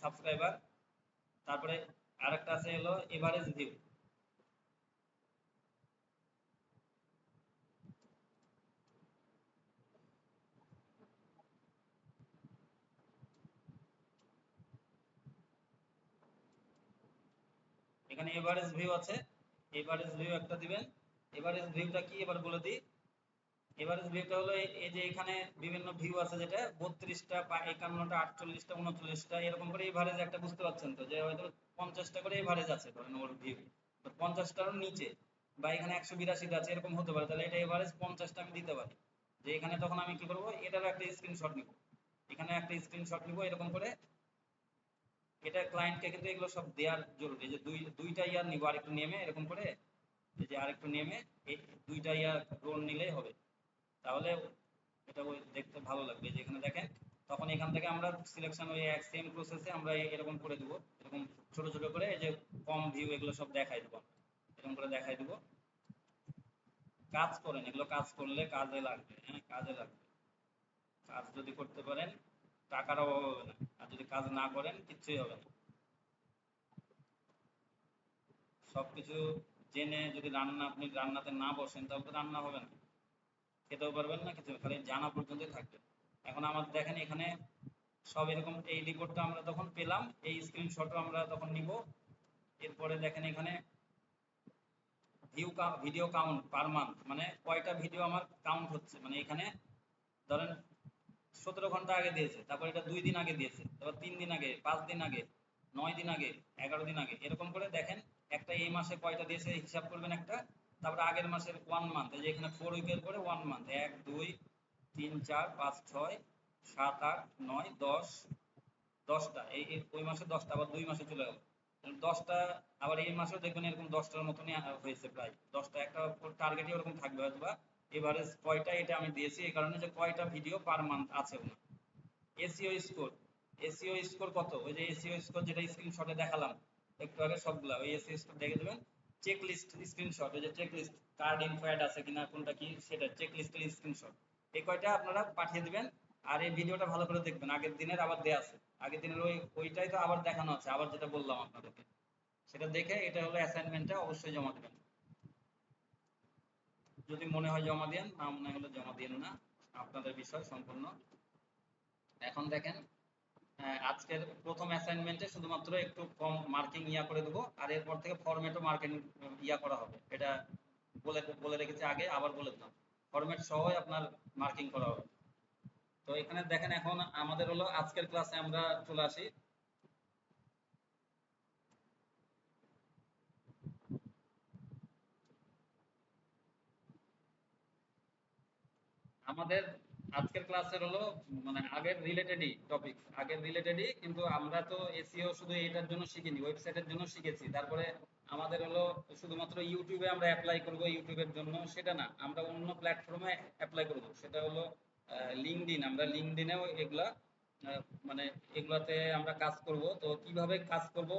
[SPEAKER 1] সাবস্ক্রাইবার। তারপরে আরেকটা আছে হলো এভারেজ ভিউ। এখানে এভারেজ ভিউ আছে, এভারেজ ভিউ একটা দিবেন। এভারেজ ভিউটা কি এবার বলে দিই। এভারেজ ভিউটা হলো এই যে এখানে বিভিন্ন ভিউ আছে, যেটা 32টা, 51টা, 48টা, 39টা, এরকম করে এভারেজ একটা, বুঝতে পারছেন তো, যে হয়তো 50টা করে এভারেজ আছে ধরেন ওর ভিউ, তো 50টার নিচে বা এখানে 182টা আছে, এরকম হতে পারে। তাহলে এটা এভারেজ 50টা আমি দিতে পারি। যে এখানে তখন আমি কি করব, এটারও একটা স্ক্রিনশট নিব, এখানে একটা স্ক্রিনশট নিব এরকম করে। এটা ক্লায়েন্টকে কিন্তু এগুলো সব দেওয়ার জরুরি, যে দুইটা ইয়ার নিব আরেকটু নেমে, এরকম করে এই যে আরেকটু নেমে এই দুইটা ইয়ার রোল নিলেই হবে। তাহলে এটা ওই দেখতে ভালো লাগবে। যেখানে দেখেন তখন এখান থেকে আমরা সিলেকশন ওই এক সেম প্রসেসে আমরা এরকম করে দিব, এরকম ছোট ছোট করে, এই যে কম ভিউ এগুলো সব দেখাই দেবো, এরকম করে দেখাই দেবো। কাজ করেন, এগুলো কাজ করলে কাজে লাগবে, হ্যাঁ কাজে লাগবে। কাজ যদি করতে পারেন টাকার অভাব হবে না, আর যদি কাজ না করেন কিচ্ছুই হবে না। সবকিছু জেনে যদি আপনি রান্নাতে না বসেন তাহলে তো রান্না হবে না, খেতেও পারবেন না, কিছু খালি জানা পর্যন্তই থাকবে। এখন আমাদের দেখেন এখানে সব এরকম, এই রিপোর্টটা আমরা তখন পেলাম, এই স্ক্রিনশটও আমরা তখন নিব। এরপরে দেখেন এখানে ভিডিও কাউন্ট পার মান্থ, মানে কয়টা ভিডিও আমার কাউন্ট হচ্ছে, মানে এখানে ধরেন 17 ঘন্টা আগে দিয়েছে, তারপর এটা 2 দিন আগে দিয়েছে, তারপর 3 দিন আগে, 5 দিন আগে, 9 দিন আগে, 11 দিন আগে, এরকম করে দেখেন একটা এই মাসে কয়টা দিয়েছে হিসাব করবেন একটা। তারপরে আগের মাসের 1 মান্থ, এই যে এখানে 4 উইকের করে 1 মান্থ, 1 2 3 4 5 6 7 8 9 10, 10টা ওই মাসে 10টা, আবার 2 মাসে চলে গেল 10টা, আবার এই মাসেও দেখবেন এরকম 10টার মতনই হয়েছে, প্রায় 10টা, একটা টার্গেটই ওরকম থাকবে হয়তো বা। এভারেজ কয়টা এটা আমি দিয়েছি এই কারণে যে কয়টা ভিডিও পার মান্থ আছে ওনার। এসইও স্কোর, এসইও স্কোর কত, ওই যে এসইও স্কোর যেটা স্ক্রিনশটে দেখালাম একটু আগে সবগুলা, ওই এসইও স্কোর দেখে দেবেন। চেক লিস্ট স্ক্রিনশট, ওই যে check list, card info add আছে কিনা, কোনটা কি সেটা চেক লিস্টের স্ক্রিনশট, এই কয়টা আপনারা পাঠিয়ে দিবেন। আর এই ভিডিওটা ভালো করে দেখবেন, আগের দিনের আবার দেয়া আছে, আগের দিনের ওইটাই তো আবার দেখানো আছে, আবার যেটা বললাম আপনাদেরকে, সেটা দেখে এটা হলো অ্যাসাইনমেন্টটা অবশ্যই জমা দেবেন। যদি মনে হয় জমা দেন, না মনে হলে জমা দেন না, আপনাদের বিষয় সম্পূর্ণ। এখন দেখেন, আজকের প্রথম অ্যাসাইনমেন্টে শুধুমাত্র একটু কম মার্কিং করে দেবো, আর এরপর থেকে ফরম্যাটও মার্কিং করা হবে, এটা বলে বলে রেখেছি আগে, আবার বলে দিলাম, ফরম্যাট সহই আপনার মার্কিং করা হবে। তো এখানে দেখেন, এখন আমাদের হলো আজকের ক্লাসে আমরা চলে আসি। আমাদের আজকের ক্লাসের হলো মানে আগের রিলেটেডই টপিক, আগের রিলেটেডই, কিন্তু আমরা তো এসইও শুধু এটার জন্য শিখিনি, ওয়েবসাইটের জন্য শিখেছি, তারপরে আমাদের হলো শুধুমাত্র ইউটিউবে আমরা অ্যাপ্লাই করব ইউটিউবের জন্য সেটা না, আমরা অন্য প্ল্যাটফর্মে অ্যাপ্লাই করব, সেটা হলো লিঙ্কডইন, আমরা লিঙ্কডইনেও এগুলা মানে এগুলাতে আমরা কাজ করব। তো কিভাবে কাজ করব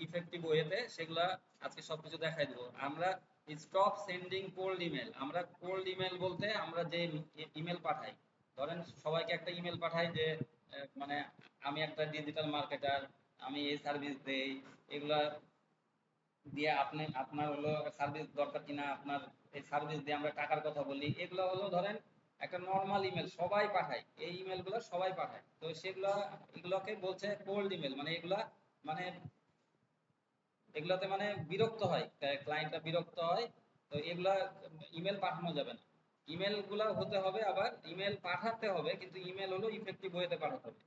[SPEAKER 1] ইফেক্টিভ ওয়েতে, সেগুলা আজকে সবকিছু দেখাই দেবো। আমরা স্টপ সেন্ডিং কোল্ড ইমেল, আমরা কোল্ড ইমেল বলতে আমরা যে ইমেল পাঠাই, ধরেন সবাইকে একটা ইমেল পাঠাই যে মানে আমি একটা ডিজিটাল মার্কেটার, আমি এই সার্ভিস দেই, এগুলা দিয়ে আপনি আপনার হলো সার্ভিস দরকার কিনা, আপনার এই সার্ভিস দিয়ে আমরা টাকার কথা বলি, এগুলো হলো ধরেন একটা নর্মাল ইমেল সবাই পাঠায়, এই ইমেলগুলো সবাই পাঠায়, তো সেগুলা এগুলোকে বলছে কোল্ড ইমেল, মানে এগুলা মানে এগুলাতে মানে বিরক্ত হয়, ক্লায়েন্টরা বিরক্ত হয়। তো এগুলা ইমেল পাঠানো যাবে না, ইমেল গুলা হতে হবে, আবার ইমেল পাঠাতে হবে, কিন্তু ইমেল হলো ইফেক্টিভ ওয়েতে পাঠাতে হবে।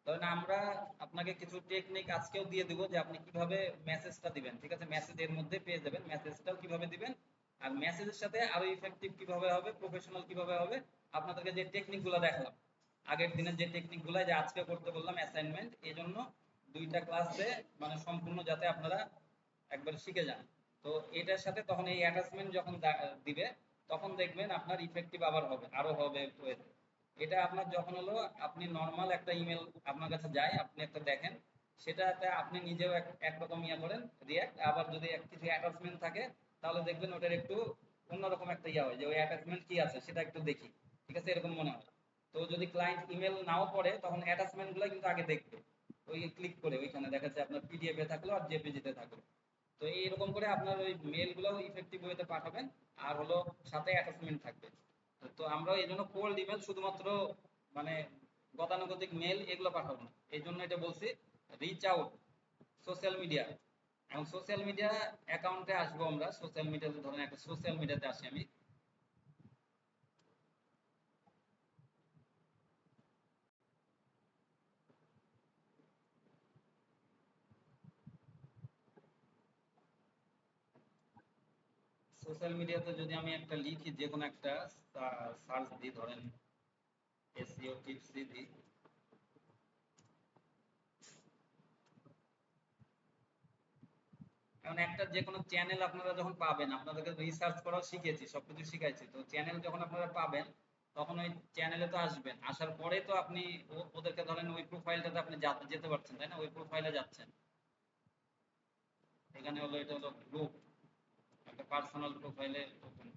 [SPEAKER 1] ধরেন আমরা আপনাকে কিছু টেকনিক আজকেও দিয়ে দিব যে আপনি কিভাবে মেসেজটা দিবেন, ঠিক আছে, মেসেজের মধ্যে পেয়ে যাবেন মেসেজটাও কিভাবে দিবেন, আর মেসেজের সাথে আরো ইফেক্টিভ কিভাবে হবে, প্রফেশনাল কিভাবে হবে, আপনাদেরকে যে টেকনিক গুলা দেখালাম আগের দিনের, যে টেকনিক গুলা যে আজকে করতে বললাম অ্যাসাইনমেন্ট, এই জন্য 2টা ক্লাসে মানে সম্পূর্ণ যাতে আপনারা একবার শিখে যান। তো এটার সাথে তখন এই অ্যাটাচমেন্ট যখন দিবে, তখন দেখবেন আপনার ইফেক্টিভ আবার হবে, আরো হবে web। এটা আপনার যখন হলো আপনি নর্মাল একটা ইমেল আপনার কাছে যায়, আপনি একটা দেখেন, সেটাতে আপনি নিজেও একরকম করেন রিয়াক্ট, আবার যদি কিছু অ্যাটাচমেন্ট থাকে তাহলে দেখবেন ওটার একটু অন্যরকম একটা হয়, যে ওই অ্যাটাচমেন্ট কি আছে সেটা একটু দেখি, ঠিক আছে, এরকম মনে হয়। তো যদি ক্লায়েন্ট ইমেল নাও পড়ে তখন অ্যাটাচমেন্ট গুলো কিন্তু আগে দেখবে, ওই ক্লিক করে ওইখানে দেখা যাচ্ছে আপনার পিডিএফ এ থাকলো আর জেপিজি তে থাকলো। তো এইরকম করে আপনার ওই মেল গুলো ইফেক্টিভ ওয়েতে পাঠাবেন, আর হলো সাথে অ্যাটাচমেন্ট থাকবে। তো আমরা এই জন্য কোল্ড ইমেল শুধুমাত্র মানে গতানুগতিক মেল এগুলো পাঠাবো না, এই জন্য এটা বলছি রিচ আউট সোশ্যাল মিডিয়া। এখন সোশ্যাল মিডিয়া অ্যাকাউন্টে আসবো আমরা, সোশ্যাল মিডিয়াতে ধরেন একটা সোশ্যাল মিডিয়াতে আসি আমি। সোশ্যাল মিডিয়াতে যদি আমি একটা লিখি, যে কোনো একটা সার্চ দিই, ধরেন এসইও টিপস দিই, কারণ একটা যে কোনো চ্যানেল আপনারা যখন পাবেন, আপনাদেরকে রিসার্চ করাও শিখেছি, সবকিছু শিখাইছি, তো চ্যানেল যখন আপনারা পাবেন তখন ওই চ্যানেলে তো আসবেন, আসার পরে তো আপনি ওদেরকে ধরেন ওই প্রোফাইলটাতে আপনি যেতে পারছেন, তাই না, ওই প্রোফাইলে যাচ্ছেন, এখানে হলো এটা হলো গ্রুপ, একটা পার্সোনাল প্রোফাইলে ওপেন।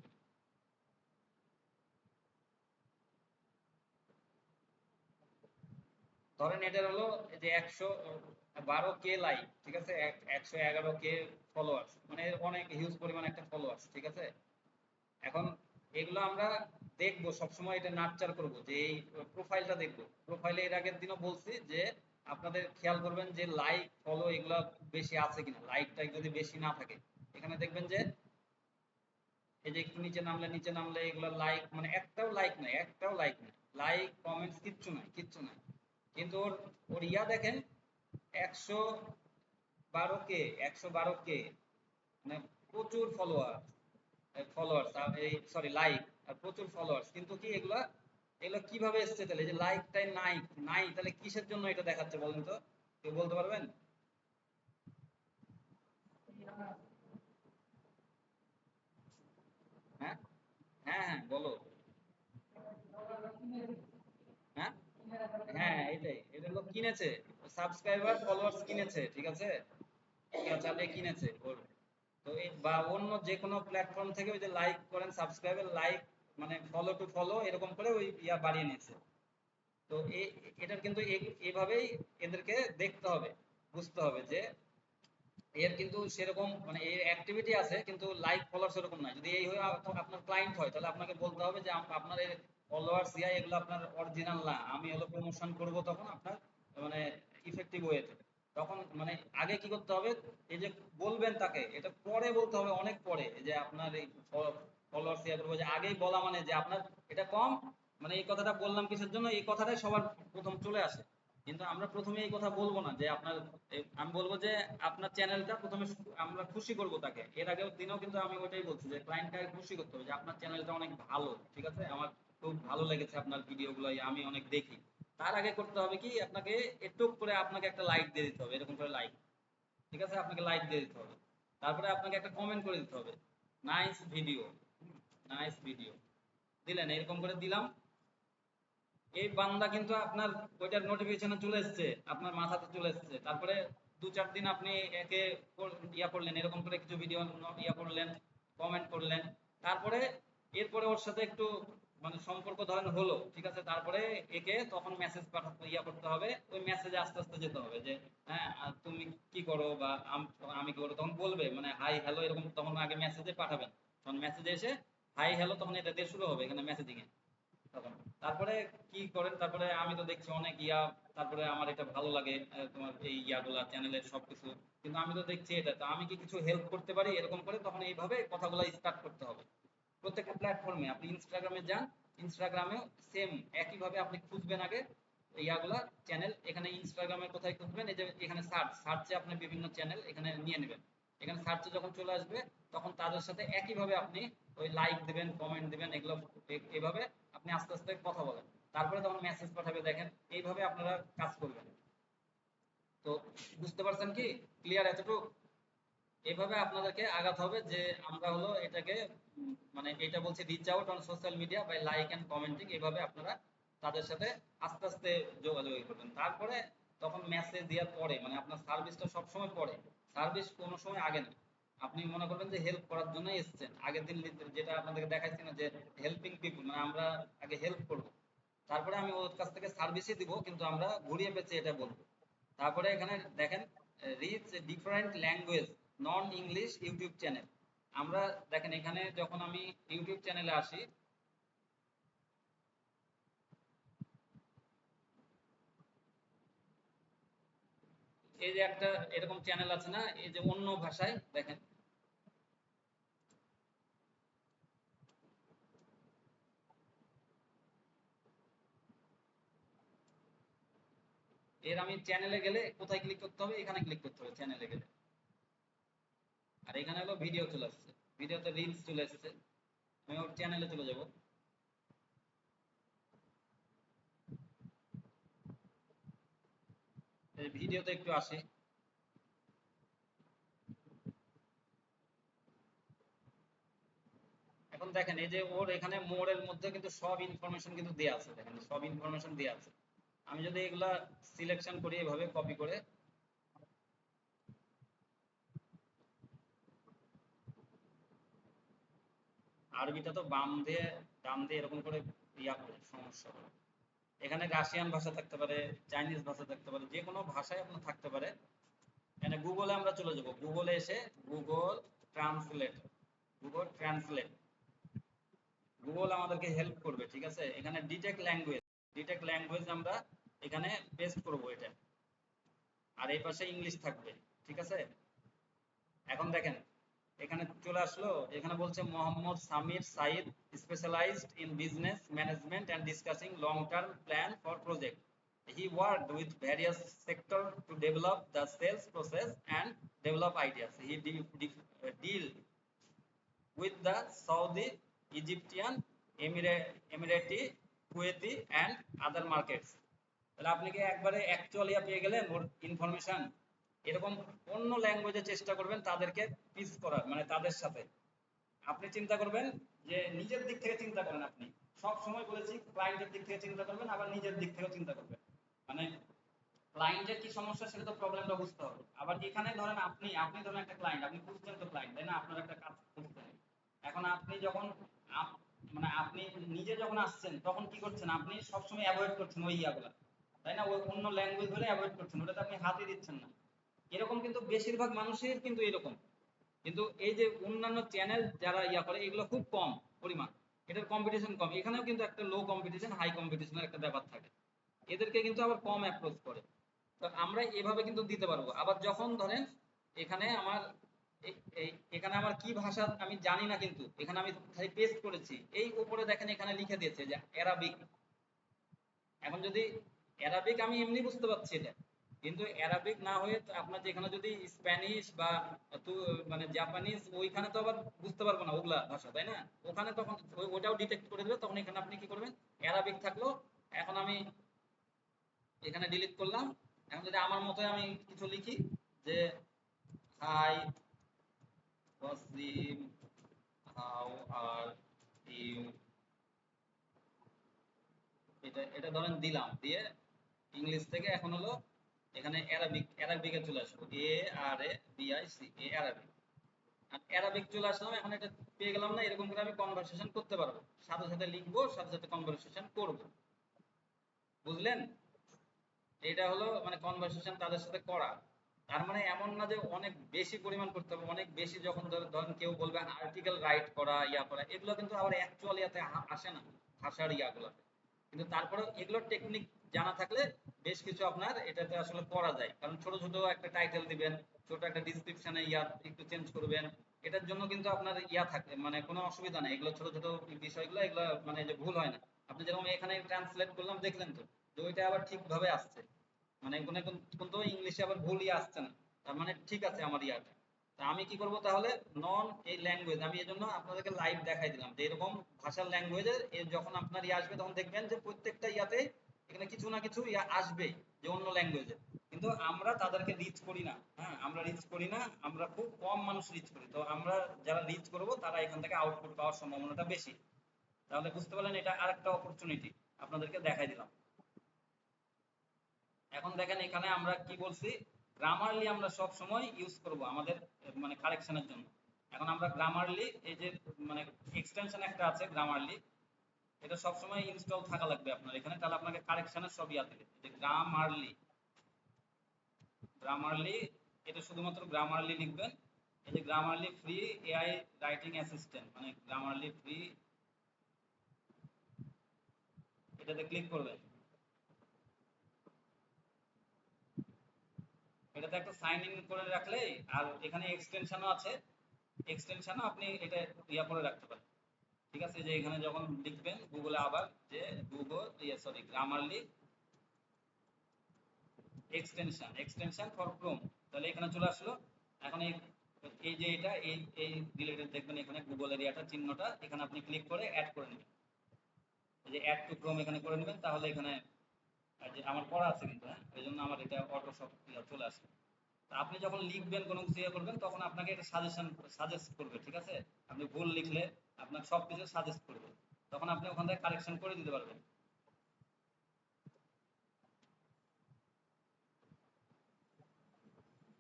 [SPEAKER 1] ধরেন এটার হলো যে 112K লাইক, ঠিক আছে, 111K ফলোয়ার্স, মানে অনেক হিউজ পরিমাণ একটা ফলোয়ার্স, ঠিক আছে। এখন এগুলো আমরা দেখবো সবসময়, এটা নার্চার করব, যে এই প্রোফাইলটা দেখবো, প্রোফাইলে এর আগের দিনও বলছি যে আপনাদের খেয়াল করবেন যে লাইক ফলো এগুলো বেশি আছে কিনা, লাইক টাইক যদি বেশি না থাকে, এখানে দেখবেন যে এই যে একটু নিচে নামলে এগুলো লাইক, মানে একটাও লাইক নাই, লাইক কমেন্টস কিচ্ছু নাই। কিন্তু ওর ওর ইয়া দেখেন 112K মানে প্রচুর ফলোয়ার্স এই সরি লাইক আর প্রচুর ফলোয়ার্স, কিন্তু কি এগুলা এগুলো কিভাবে এসছে? তাহলে এই যে লাইকটাই নাই তাহলে কিসের জন্য এটা দেখাচ্ছে বলেন তো? কেউ বলতে পারবেন? হ্যাঁ, হ্যাঁ, বলো। হ্যাঁ, হ্যাঁ, এটা লোক কিনেছে, সাবস্ক্রাইবার ফলোয়ার্স কিনেছে, ঠিক আছে, কেউ চালিয়ে কিনেছে ওর। তো এই বা অন্য যে কোনো প্ল্যাটফর্ম থেকে ওই যে লাইক করেন, সাবস্ক্রাইবার লাইক মানে ফলো টু ফলো এরকম করে ওই ইয়া বাড়িয়ে নিয়েছে। তো এটার কিন্তু এভাবেই এদেরকে দেখতে হবে, বুঝতে হবে যে এর কিন্তু সেরকম মানে এর অ্যাক্টিভিটি আছে কিন্তু লাইক ফলোয়ার সেরকম নাই। যদি এই হয়ে আপনার ক্লায়েন্ট হয় তাহলে আপনাকে বলতে হবে যে আপনার এই ফলোয়ার্স ইয়া এগুলো আপনার অরিজিনাল না, আমি হলো প্রমোশন করব তখন আপনার মানে ইফেক্টিভ ওয়েতে। তখন মানে আগে কি করতে হবে, এই যে বলবেন তাকে, এটা পরে বলতে হবে, অনেক পরে, যে আপনার এই ফলোয়ার্স ইয়া করবো, যে আগেই বলা মানে যে আপনার এটা কম, মানে এই কথাটা বললাম কিসের জন্য, এই কথাটাই সবার প্রথম চলে আসে। কিন্তু আমরা প্রথমে এই কথা বলবো না যে আপনার আমি বলবো যে আপনার চ্যানেলটা প্রথমে আমরা খুশি করব তাকে। এর আগের দিনেও কিন্তু আমি ওইটাই বলছি যে ক্লায়েন্টকে খুশি করতে হবে যে আপনার চ্যানেলটা অনেক ভালো, ঠিক আছে, আমার খুব ভালো লেগেছে আপনার ভিডিওগুলো, আমি অনেক দেখি। তার আগে করতে হবে কি, আপনাকে একটু করে আপনাকে একটা লাইক দিয়ে দিতে হবে, এরকম করে লাইক, ঠিক আছে, আপনাকে লাইক দিয়ে দিতে হবে। তারপরে আপনাকে একটা কমেন্ট করে দিতে হবে, নাইস ভিডিও, নাইস ভিডিও দিলেন, এরকম করে দিলাম। এই বান্দা কিন্তু আপনার ওইটার নোটিফিকেশনে চলে এসেছে, আপনার মাথাতে চলে এসেছে। তারপরে 2-4 দিন আপনি একে ইয়া করলেন, এরকম করে কিছু ভিডিও ইয়া করলেন, কমেন্ট করলেন। তারপরে এরপরে ওর সাথে একটু মানে সম্পর্ক ধরেন হলো, ঠিক আছে, তারপরে একে তখন মেসেজ পাঠাতে ইয়া করতে হবে, ওই মেসেজে আস্তে আস্তে যেতে হবে যে হ্যাঁ তুমি কি করো বা আমি কি করো, তখন বলবে মানে হাই হ্যালো এরকম, তখন আগে মেসেজে পাঠাবেন। তখন মেসেজে এসে হাই হ্যালো তখন এটা দিয়ে শুরু হবে এখানে মেসেজিং এ তখন। তারপরে কি করেন, তারপরে আমি তো দেখছি অনেক ইয়া, তারপরে আমার এটা ভালো লাগে তোমার এই ইয়াগুলা চ্যানেলের সবকিছু, কিন্তু আমি তো দেখছি এটা, তো আমি কি কিছু হেল্প করতে পারি, এরকম করে তখন এইভাবে কথাগুলো স্টার্ট করতে হবে। প্রত্যেকটা প্ল্যাটফর্মে আপনি ইনস্টাগ্রামে যান, ইনস্টাগ্রামেও সেম একইভাবে আপনি খুঁজবেন আগে ইয়াগুলা চ্যানেল, এখানে ইনস্টাগ্রামে কোথায় খুঁজবেন, এই যে এখানে সার্চে আপনি বিভিন্ন চ্যানেল এখানে নিয়ে নেবেন। এখানে সার্চে যখন চলে আসবে তখন তাদের সাথে একইভাবে আপনি ওই লাইক দিবেন, কমেন্ট দিবেন, এগুলো এভাবে আপনি আস্তে আস্তে কথা বলেন। তারপরে তখন মেসেজ পাঠাবে, দেখেন এইভাবে আপনারা কাজ করবেন। তো বুঝতে পারছেন কি, ক্লিয়ার এতটুকু? এভাবে আপনাদেরকে আগাতে হবে যে আমরা হলো এটাকে মানে এটা বলছি reach out on social media by like and commenting, এইভাবে আপনারা তাদের সাথে আস্তে আস্তে যোগাযোগ করবেন। তারপরে তখন মেসেজ দেওয়ার পরে মানে আপনার সার্ভিসটা সবসময় পরে, সার্ভিস কোনো সময় আগে না। আপনি মনে করবেন যে হেল্প করার জন্য এসেছেন, আগের দিন যেটা আপনাদেরকে দেখাচ্ছি না যে হেল্পিং পিপল, মানে আমরা আগে হেল্প করব, তারপরে আমি ওর কাছ থেকে সার্ভিসই দিব, কিন্তু আমরা ঘুরিয়ে পেঁচিয়ে এটা বলবো। তারপরে এখানে দেখেন রিচ ডিফারেন্ট ল্যাঙ্গুয়েজ নন ইংলিশ ইউটিউব চ্যানেল। আমরা দেখেন এখানে যখন আমি ইউটিউব চ্যানেলে আসি, এই যে একটা এরকম চ্যানেল আছে না, এই যে অন্য ভাষায় দেখেন, এর আমি চ্যানেলে গেলে কোথায় ক্লিক করতে হবে, এখানে ক্লিক করতে হবে চ্যানেলে গেলে। আর এখানে হলো ভিডিও চলে আসছে, ভিডিওতে রিলস চলে আসছে, আমি ওর চ্যানেলে চলে যাব। এই ভিডিওতে একটু আসি। এখন দেখেন এই যে ওর এখানে মোড়ের মধ্যে কিন্তু সব ইনফরমেশন কিন্তু দেয়া আছে, দেখেন সব ইনফরমেশন দেয়া আছে। আমি যদি এগুলা সিলেকশন করি এভাবে কপি করে, আরবিটা তো বাম দিয়ে ডান দিয়ে এরকম করে ইয়া করে সমস্যা হবে। এখানে রাশিয়ান ভাষা থাকতে পারে, চাইনিজ ভাষা থাকতে পারে, যে কোনো ভাষায় আপনার থাকতে পারে। এখানে গুগলে আমরা চলে যাব, গুগলে এসে Google translate, Google translate, Google আমাদেরকে হেল্প করবে, ঠিক আছে। এখানে ডিটেক্ট ল্যাঙ্গুয়েজ আমরা এখানে পেস্ট করব এটা, আর এই পাশে ইংলিশ থাকবে, ঠিক আছে। এখন দেখেন এখানে চলে আসলো, এখানে বলছে Mohammad Samir Saeed specialised in business management and discussing long term plan for project. He worked with various sectors to develop the sales process and develop ideas. He deal with the Saudi, Egyptian, Emirati, Kuwaiti and other markets. তাহলে আপনি কি একবারে actually পেয়ে গেলেন ওর information? এরকম অন্য ল্যাঙ্গুয়েজে চেষ্টা করবেন তাদেরকে পিচ করার, মানে তাদের সাথে আপনি চিন্তা করবেন যে নিজের দিক থেকে চিন্তা করেন। আপনি সব সময় বলেছি ক্লায়েন্টের দিক থেকে চিন্তা করবেন, আবার নিজের দিক থেকেও চিন্তা করবেন। মানে ক্লায়েন্টের কি সমস্যা সেটা তো প্রবলেমটা বুঝতে হবে। আবার এখানে ধরেন আপনি আপনি ধরেন একটা ক্লায়েন্ট, আপনি বুঝছেন তো ক্লায়েন্ট, তাই না? আপনার একটা কাজ করতে হবে। এখন আপনি যখন মানে আপনি নিজে যখন আসছেন তখন কি করছেন? আপনি সবসময় অ্যাভয়েড করছেন ওই ইয়াগুলা, তাই না? ওই অন্য ল্যাঙ্গুয়েজ হলে অ্যাভয়েড করছেন, ওটাতে আপনি হাতই দিচ্ছেন না। এরকম কিন্তু বেশিরভাগ মানুষের কিন্তু এরকম। কিন্তু এই যে অন্যান্য চ্যানেল যারা ইয়া করে এগুলো খুব কম পরিমাণ, এটার কম্পিটিশন কম। এখানেও কিন্তু একটা লো কম্পিটিশন হাই কম্পিটিশনের একটা ব্যাপার থাকে, এদেরকে কিন্তু আবার কম অ্যাপ্রোচ করে। তো আমরা এভাবে কিন্তু দিতে পারবো। আবার যখন ধরেন এখানে আমার এখানে আমার কি ভাষা আমি জানি না, কিন্তু এখানে আমি খালি পেস্ট করেছি, এই উপরে দেখেন এখানে লিখে দিয়েছে যে অ্যারাবিক। এখন যদি অ্যারাবিক আমি এমনি বুঝতে পারছি এটা, কিন্তু অ্যারাবিক না হয়ে আপনার যেখানে যদি স্প্যানিশ বা মানে জাপানিজ, ওইখানে তো আবার বুঝতে পারবো না ওগুলা ভাষা, তাই না? ওখানে তখন ওটাও ডিটেক্ট করে দেবে, তখন এখানে আপনি কি করবেন? অ্যারাবিক থাকলো। এখন আমি এখানে ডিলিট করলাম। এখন যদি আমার মতো আমি কিছু লিখি যে hi Wasim, how are you, এটা এটা ধরেন দিলাম, দিয়ে ইংলিশ থেকে এখন হলো এখানে অ্যারাবিক, অ্যারাবিকে চলে আসবো, ARABIC, এ অ্যারাবিক। আর অ্যারাবিক চলে আসলাম, এখন এটা পেয়ে গেলাম না? এরকম করে আমি কনভারসেশন করতে পারবো, সাথে সাথে লিখবো, সাথে সাথে কনভারসেশন করব। বুঝলেন? এটা হলো মানে কনভারসেশন তাদের সাথে করা। তার মানে এমন না যে অনেক বেশি পরিমাণ করতে হবে। অনেক বেশি যখন ধরেন কেউ বলবে আর্টিকেল রাইট করা, ইয়া করা, এগুলো কিন্তু আবার অ্যাকচুয়ালি এতে আসে না ভাষার ইয়াগুলোতে। কিন্তু তারপরেও এগুলোর টেকনিক জানা থাকলে বেশ কিছু আপনার এটাতে আসলে করা যায়। কারণ ছোট ছোট একটা টাইটেল দিবেন, ছোট একটা ডিসক্রিপশনে ইয়া একটু চেঞ্জ করবেন, এটার জন্য কিন্তু আপনার ইয়া থাকে, মানে কোনো অসুবিধা নেই। এগুলো ছোট ছোট বিষয়গুলো, এগুলো মানে যে ভুল হয় না। আপনি যেরকম এখানে ট্রান্সলেট করলাম দেখলেন তো, যে ওইটা আবার ঠিকভাবে আসছে, মানে কোনো কিন্তু ইংলিশে আবার ভুলই আসছে না। তার মানে ঠিক আছে আমার ইয়াটা। তা আমি কি করব তাহলে? নন এই ল্যাঙ্গুয়েজ আমি এজন্য আপনাদেরকে লাইভ দেখাই দিলাম যে এরকম ভাষার ল্যাঙ্গুয়েজে যখন আপনার ইয়ে আসবে তখন দেখবেন যে প্রত্যেকটা ইয়াতে এখানে কিছু না কিছু ইয়া আসবে যে অন্য ল্যাঙ্গুয়েজে। কিন্তু আমরা তাদেরকে রিচ করি না। হ্যাঁ, আমরা রিচ করি না, আমরা খুব কম মানুষ রিচ করি। তো আমরা যারা রিচ করব তারা এখান থেকে আউটপুট পাওয়ার সম্ভাবনাটা বেশি। তাহলে বুঝতে পারলেন, এটা আরেকটা অপরচুনিটি আপনাদেরকে দেখাই দিলাম। এখন দেখেন এখানে আমরা কি বলছি, গ্রামারলি আমরা সব সময় ইউজ করব আমাদের মানে কারেকশনের জন্য। এখন আমরা গ্রামারলি এই যে মানে এক্সটেনশন একটা আছে গ্রামারলি, এটা সব সময় ইনস্টল থাকা লাগবে আপনার এখানে, তাহলে আপনাকে কারেকশনের সব ইয়া দিবে। যে গ্রামারলি, গ্রামারলি, এটা শুধুমাত্র গ্রামারলি লিখবেন। এই যে Grammarly free AI writing assistant, মানে গ্রামারলি ফ্রি, এটাতে ক্লিক করবেন। এটাতে একটা সাইন ইন করে রাখলেই, আর এখানে এক্সটেনশনও আছে, এক্সটেনশনও আপনি এটা ইয়া করে রাখতে পারেন। ঠিক আছে? যে এখানে যখন লিখবেন গুগলে আবার যে Google sorry Grammarly extension, extension for Chrome, তাহলে এখানে চলে আসলো। এখন এই এই যে এটা এই এই রিলেটেড দেখবেন এখানে গুগল এরিয়াটা চিহ্নটা, এখানে আপনি ক্লিক করে অ্যাড করে নেবেন। এই যে অ্যাড টু ক্রোম এখানে করে নেবেন, তাহলে এখানে যে আমার করা আছে কিন্তু, হ্যাঁ, এই জন্য আমার এটা অটো সব চলে আসবে। আপনি যখন লিখবেন কোনো কিছু ইয়ে করবেন তখন আপনাকে এটা সাজেস্ট করবে। ঠিক আছে? আপনি ভুল লিখলে আপনার সবকিছু সাজেস্ট করবে, তখন আপনি ওখান থেকে কারেকশন করে দিতে পারবেন।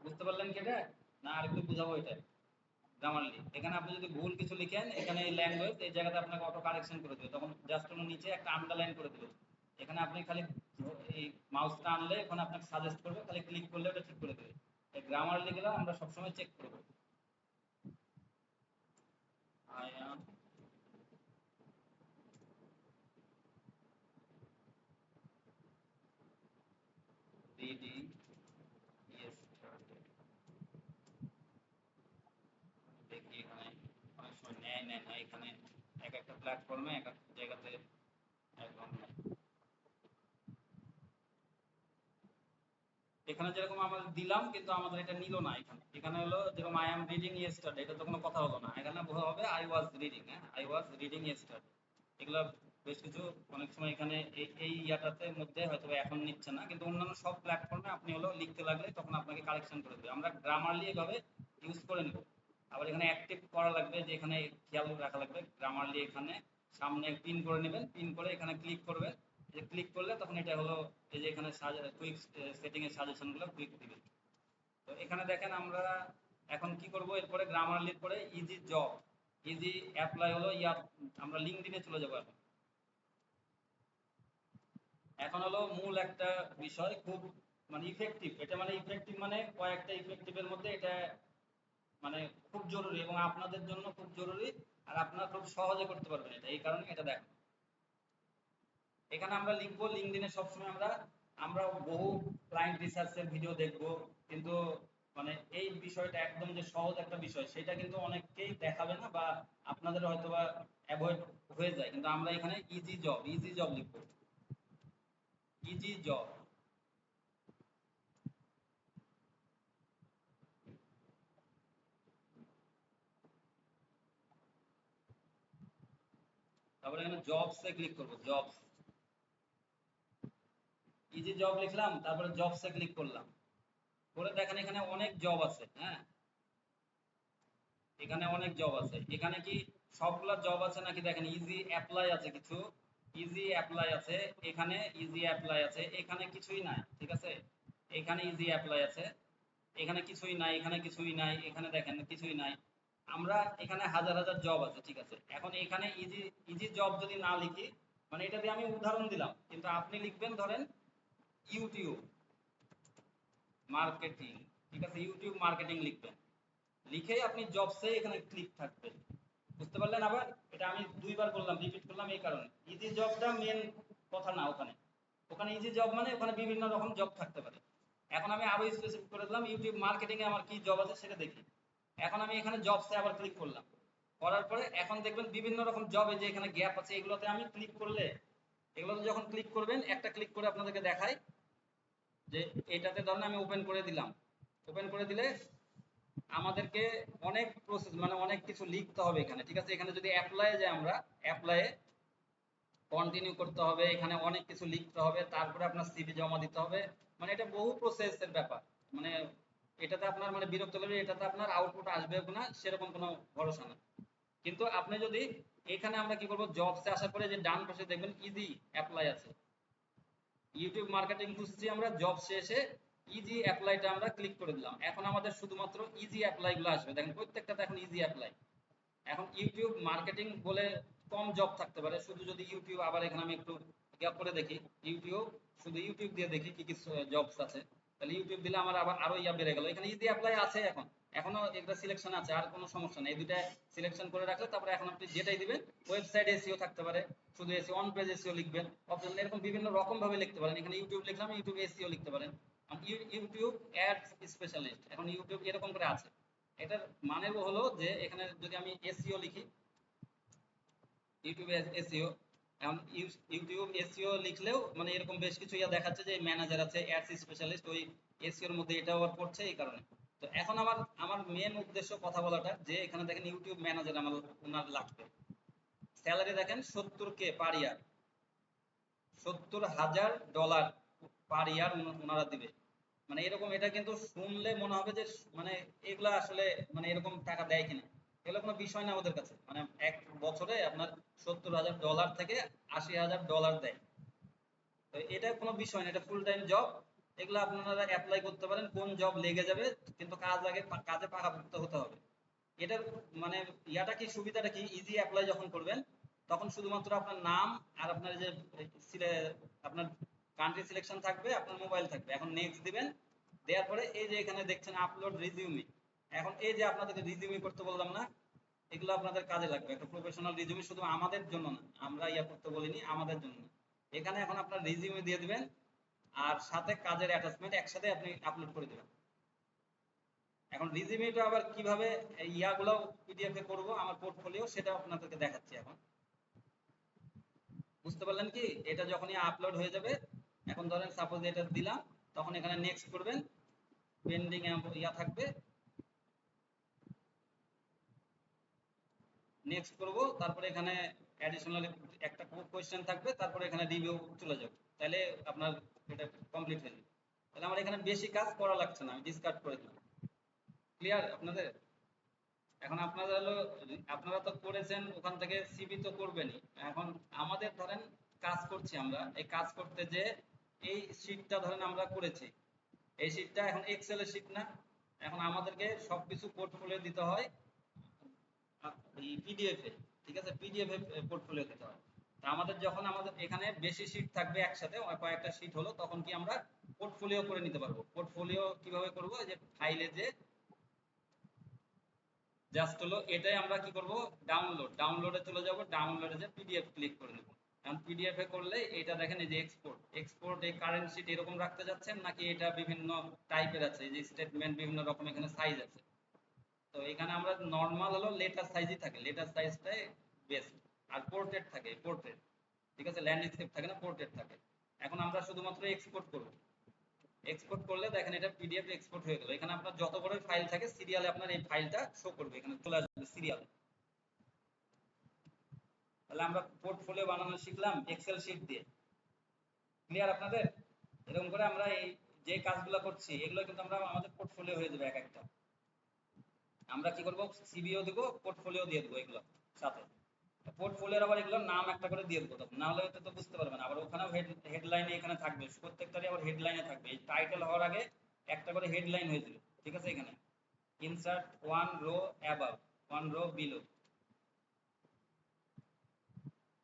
[SPEAKER 1] বুঝতে পারলেন কি এটা? না আরেকটু বুঝাবো এটা? গ্রামারলি এখানে আপনি যদি ভুল কিছু লিখেন, এখানে এই ল্যাঙ্গুয়েজ এই জায়গাতে আপনাকে অটো কারেকশন করে দেবে, তখন জাস্ট ওর নিচে একটা আন্ডারলাইন করে দেবে। এখানে আপনি খালি এই মাউসটা আনলে ওখানে আপনাকে সাজেস্ট করবে, খালি ক্লিক করলে ওটা ঠিক করে দেবে। এই গ্রামারলি গুলো আমরা সবসময় চেক করবো। আই এম reading yesterday, নেয় না, এখানে এক একটা প্ল্যাটফর্মে এক একটা জায়গাতে একদম নেয়। এখানে যেরকম আমরা দিলাম কিন্তু আমাদের এটা নিল না, এখানে এখানে হলো যেরকম আই এম রিডিং ইয়েস্টারডে, এটা তো কোনো কথা হলো না, এখানে হবে আই ওয়াজ রিডিং। হ্যাঁ, আই ওয়াজ রিডিং ইয়েস্টারডে। এগুলো বেশ কিছু অনেক সময় এখানে এই ইয়াটাতে মধ্যে হয়তো এখন নিচ্ছে না, কিন্তু অন্যান্য সব প্ল্যাটফর্মে আপনি হলো লিখতে লাগলে তখন আপনাকে কারেকশন করে দেবে। আমরা গ্রামারলি এভাবে ইউজ করে নেব। আবার এখানে অ্যাক্টিভ করা লাগবে, যে এখানে খেয়াল রাখা লাগবে গ্রামারলি এখানে সামনে পিন করে নেবেন, পিন করে এখানে ক্লিক করবেন। যে ক্লিক করলে তখন এটা হলো এই যে এখানে কুইক সেটিং এর সাজেশনগুলো কুইক দিবে। তো এখানে দেখেন আমরা এখন কি করব, এরপরে গ্রামারলির পরে ইজি জব, ইজি অ্যাপ্লাই হলো ইয়ার, আমরা লিঙ্কডইনে চলে যাব। এখন এখন হলো মূল একটা বিষয়, খুব মানে ইফেক্টিভ, এটা মানে ইফেক্টিভ মানে কয়েকটা ইফেক্টিভের মধ্যে এটা মানে খুব জরুরি এবং আপনাদের জন্য খুব জরুরি, আর আপনারা খুব সহজে করতে পারবেন এটা, এই কারণে এটা দেখেন। এখানে আমরা লিখবো লিঙ্কডইনে সবসময় আমরা আমরা বহু ক্লায়েন্ট রিসার্চের ভিডিও দেখবো, কিন্তু মানে এই বিষয়টা একদম যে সহজ একটা বিষয় সেটা কিন্তু অনেককেই দেখাবে না, বা আপনাদের হয়তো বা অ্যাভয়েড হয়ে যায়, কিন্তু আমরা এখানে ইজি জব, ইজি জব লিখবো, ইজি জব। তারপরে এখানে জবসে ক্লিক করবো, জবস, ইজি জব লিখলাম, তারপরে জবসে ক্লিক করলাম, করে দেখেন এখানে অনেক জব আছে। হ্যাঁ, এখানে অনেক জব আছে। এখানে কি সবগুলা জব আছে নাকি দেখেন, ইজি অ্যাপ্লাই আছে কিছু, ইজি অ্যাপ্লাই আছে, এখানে ইজি অ্যাপ্লাই আছে, এখানে কিছুই নাই, ঠিক আছে। এখানে ইজি অ্যাপ্লাই আছে, এখানে কিছুই নাই, এখানে কিছুই নাই, এখানে দেখেন কিছুই নাই। আমরা এখানে হাজার হাজার জব আছে, ঠিক আছে। এখন এখানে ইজি ইজি জব যদি না লিখি, মানে এটা দিয়ে আমি উদাহরণ দিলাম, কিন্তু আপনি লিখবেন ধরেন ইউটিউব মার্কেটিং, ঠিক আছে, ইউটিউব মার্কেটিং লিখবেন, লিখেই আপনি জবসে এখানে ক্লিক থাকবে। বুঝতে পারলেন? আবার এটা আমি দুইবার বললাম, রিপিট করলাম এই কারণে, ইজি জবটা মেন কথা না, ওখানে ওখানে ইজি জব মানে ওখানে বিভিন্ন রকম জব থাকতে পারে। এখন আমি আরো স্পেসিফিক করে দিলাম ইউটিউব মার্কেটিং এ আমার কি জব আছে সেটা দেখি। এখন আমি এখানে জবসে আবার ক্লিক করলাম, করার পরে এখন দেখবেন বিভিন্ন রকম জবে যে এখানে গ্যাপ আছে, এগুলোতে আমি ক্লিক করলে, এগুলোতে যখন ক্লিক করবেন, একটা ক্লিক করে আপনাদেরকে দেখাই যে এটাতে ধরেন আমি ওপেন করে দিলাম, ওপেন করে দিলে আমাদেরকে অনেক প্রসেস মানে অনেক কিছু লিখতে হবে এখানে, ঠিক আছে। এখানে যদি অ্যাপ্লাই যায়, আমরা অ্যাপ্লাই কন্টিনিউ করতে হবে, এখানে অনেক কিছু লিখতে হবে, তারপরে আপনার সিভি জমা দিতে হবে, মানে এটা বহু প্রসেসের ব্যাপার। মানে এটাতে আপনার মানে বিরক্ত লাগবে, এটাতে আপনার আউটপুট আসবে না সেরকম কোনো ভরসা না। কিন্তু আপনি যদি এখানে আমরা কি করব, জবসে আসার পরে যে ডান পাশে দেখবেন ইজি অ্যাপ্লাই আছে, ইউটিউব মার্কেটিং খুঁজছি আমরা, জব শেষে ইজি অ্যাপ্লাইটা আমরা ক্লিক করে দিলাম। এখন আমাদের শুধুমাত্র ইজি অ্যাপ্লাই গুলো আসবে, দেখেন প্রত্যেকটাতে এখন ইজি অ্যাপ্লাই। এখন ইউটিউব মার্কেটিং বলে কম জব থাকতে পারে, শুধু যদি ইউটিউব, আবার এখানে আমি একটু গ্যাপ করে দেখি, ইউটিউব শুধু ইউটিউব দিয়ে দেখি কি কি জবস আছে, তাহলে ইউটিউব দিলে আমার আবার আরো ইয়া বেড়ে গেল, এখানে ইজি অ্যাপ্লাই আছে, এখন এখনো একটা সিলেকশন আছে, আর কোনো সমস্যা নেই, এই দুইটা সিলেকশন করে রাখলে তারপরে এখন আপনি যেটাই দিবেন, ওয়েবসাইট এসইও থাকতে পারে, শুধু এসইও, অন পেজ এসইও লিখবেন, অপশন এরকম বিভিন্ন রকম ভাবে লিখতে পারেন। এখানে ইউটিউব লিখলাম, ইউটিউব এসইও লিখতে পারেন, ইউটিউব অ্যাডস স্পেশালিস্ট, এখন ইউটিউব এরকম করে আছে। এটার মানে হলো যে এখানে যদি আমি এসইও লিখি, ইউটিউব এসইও, এখন ইউটিউব এসইও লিখলেও মানে এরকম বেশ কিছু ইয়া দেখাচ্ছে যে ম্যানেজার আছে, অ্যাডস স্পেশালিস্ট, ওই এসইওর মধ্যে এটাও আবার পড়ছে, এই কারণে। তো এখন আমার আমার মেন উদ্দেশ্য কথা বলাটা, যে এখানে দেখেন ইউটিউব ম্যানেজার আমার ওনার লাগবে, স্যালারি দেখেন 70K পার ইয়ার, $70,000 পার ইয়ার ওনারা দিবে। মানে এরকম, এটা কিন্তু শুনলে মনে হবে যে মানে এগুলা আসলে মানে এরকম টাকা দেয় কিনা, এগুলো কোনো বিষয় না ওদের কাছে। মানে এক বছরে আপনার $70,000 থেকে $80,000 দেয়। তো এটা কোনো বিষয় না, এটা ফুল টাইম জব। এগুলো আপনারা অ্যাপ্লাই করতে পারেন, কোন জব লেগে যাবে, কিন্তু কাজ আগে কাজে পাকাপোক্ত হতে হবে। এটার মানে ইয়াটা কি, সুবিধাটা কি, ইজি অ্যাপ্লাই যখন করবেন তখন শুধুমাত্র আপনার নাম আর আপনার যে আপনার কান্ট্রি সিলেকশন থাকবে, আপনার মোবাইল থাকবে, এখন নেক্সট দিবেন, দেওয়ার পরে এই যে এখানে দেখছেন আপলোড রিজিউমি, এখন এই যে আপনাদেরকে রিজিউমি করতে বললাম না, এগুলো আপনাদের কাজে লাগবে, একটা প্রফেশনাল রিজিউমি, শুধু আমাদের জন্য না, আমরা ইয়া করতে বলিনি, আমাদের জন্য না। এখানে এখন আপনার রিজিউমি দিয়ে দিবেন, আর সাথে কাজের অ্যাটাচমেন্ট একসাথে আপনি আপলোড করে দিবেন। এখন রিজিউমিটা আবার কিভাবে ইয়াগুলো পিডিএফ এ করব আমার পোর্টফোলিও সেটা আপনাদেরকে দেখাচ্ছি এখন। বুঝতে পারলেন কি? এটা যখনই আপলোড হয়ে যাবে, এখন ধরেন সাপোজ এটা দিলাম, তখন এখানে নেক্সট করবেন, পেন্ডিং ইয়া থাকবে, নেক্সট করব, তারপরে এখানে অ্যাডিশনাল একটা কোয়েশ্চেন থাকবে, তারপরে এখানে রিভিউ চলে যাবে, তাহলে আপনার এটা কমপ্লিট হয়ে যাবে। তাহলে আমার এখানে বেশি কাজ করা লাগছে না, আমি ডিসকার্ড করে দিলাম। ক্লিয়ার আপনাদের? এখন আপনারা হলো, আপনারা তো করেছেন ওখান থেকে সিভি তো করবেনই। এখন আমাদের ধরেন কাজ করছি আমরা, এই কাজ করতে যে এই শীটটা ধরেন আমরা করেছি, এই শীটটা এখন এক্সেল এর শীট না, এখন আমাদেরকে সবকিছু পোর্টফোলিও দিতে হয় এই পিডিএফ এ, ঠিক আছে? পিডিএফ এ পোর্টফোলিও দিতে হয়। তা আমাদের যখন আমাদের এখানে বেশি শীট থাকবে একসাথে, কয়েকটা শীট হলো, তখন কি আমরা পোর্টফোলিও করে নিতে পারবো। পোর্টফোলিও কিভাবে করব? যে ফাইলে যে জাস্ট হলো এটাই আমরা কি করব, ডাউনলোডে চলে যাব, ডাউনলোডে যে পিডিএফ ক্লিক করে নেব। এখন পিডিএফ এ করলে এটা দেখেন এই যে এক্সপোর্ট এই কারেন্ট শীট এরকম রাখতে যাচ্ছেন নাকি এটা বিভিন্ন টাইপের আছে, এই যে স্টেটমেন্ট বিভিন্ন রকম এখানে সাইজ আছে। তো এখানে আমরা নরমাল হলো লেটার সাইজই থাকে, লেটার সাইজটাই বেস্ট। আর পোর্ট্রেট থাকে, পোর্ট্রেট, ঠিক আছে? ল্যান্ডস্কেপ থাকে না, পোর্ট্রেট থাকে। এখন আমরা শুধুমাত্র এক্সপোর্ট করব, এক্সপোর্ট করলে দেখেন এটা পিডিএফ এক্সপোর্ট হয়ে গেল। এখানে আপনার যত বড় ফাইল থাকে সিরিয়ালে আপনার এই ফাইলটা শো করবে, এখানে চলে আসবে সিরিয়াল। তাহলে আমরা পোর্টফোলিও বানানো শিখলাম এক্সেল শিট দিয়ে। ক্লিয়ার আপনাদের? এরকম করে আমরা এই যে কাজগুলো করছি এগুলো কিন্তু আমরা আমাদের পোর্টফোলিও হয়ে যাবে এক একটা। আমরা কি করব, সিভিও দিব, পোর্টফোলিও দিয়ে দেবো এগুলো সাথে। পোর্টফোলিওর আবার এগুলোর নাম একটা করে দিয়ে দেবো, তখন না হলে তো বুঝতে পারবেন। আবার ওখানেও হেডলাইনে এখানে থাকবে, প্রত্যেকটারই আবার হেডলাইনে থাকবে, এই টাইটেল হওয়ার আগে একটা করে হেডলাইন হয়ে যাবে, ঠিক আছে? এখানে insert one row above, one row below,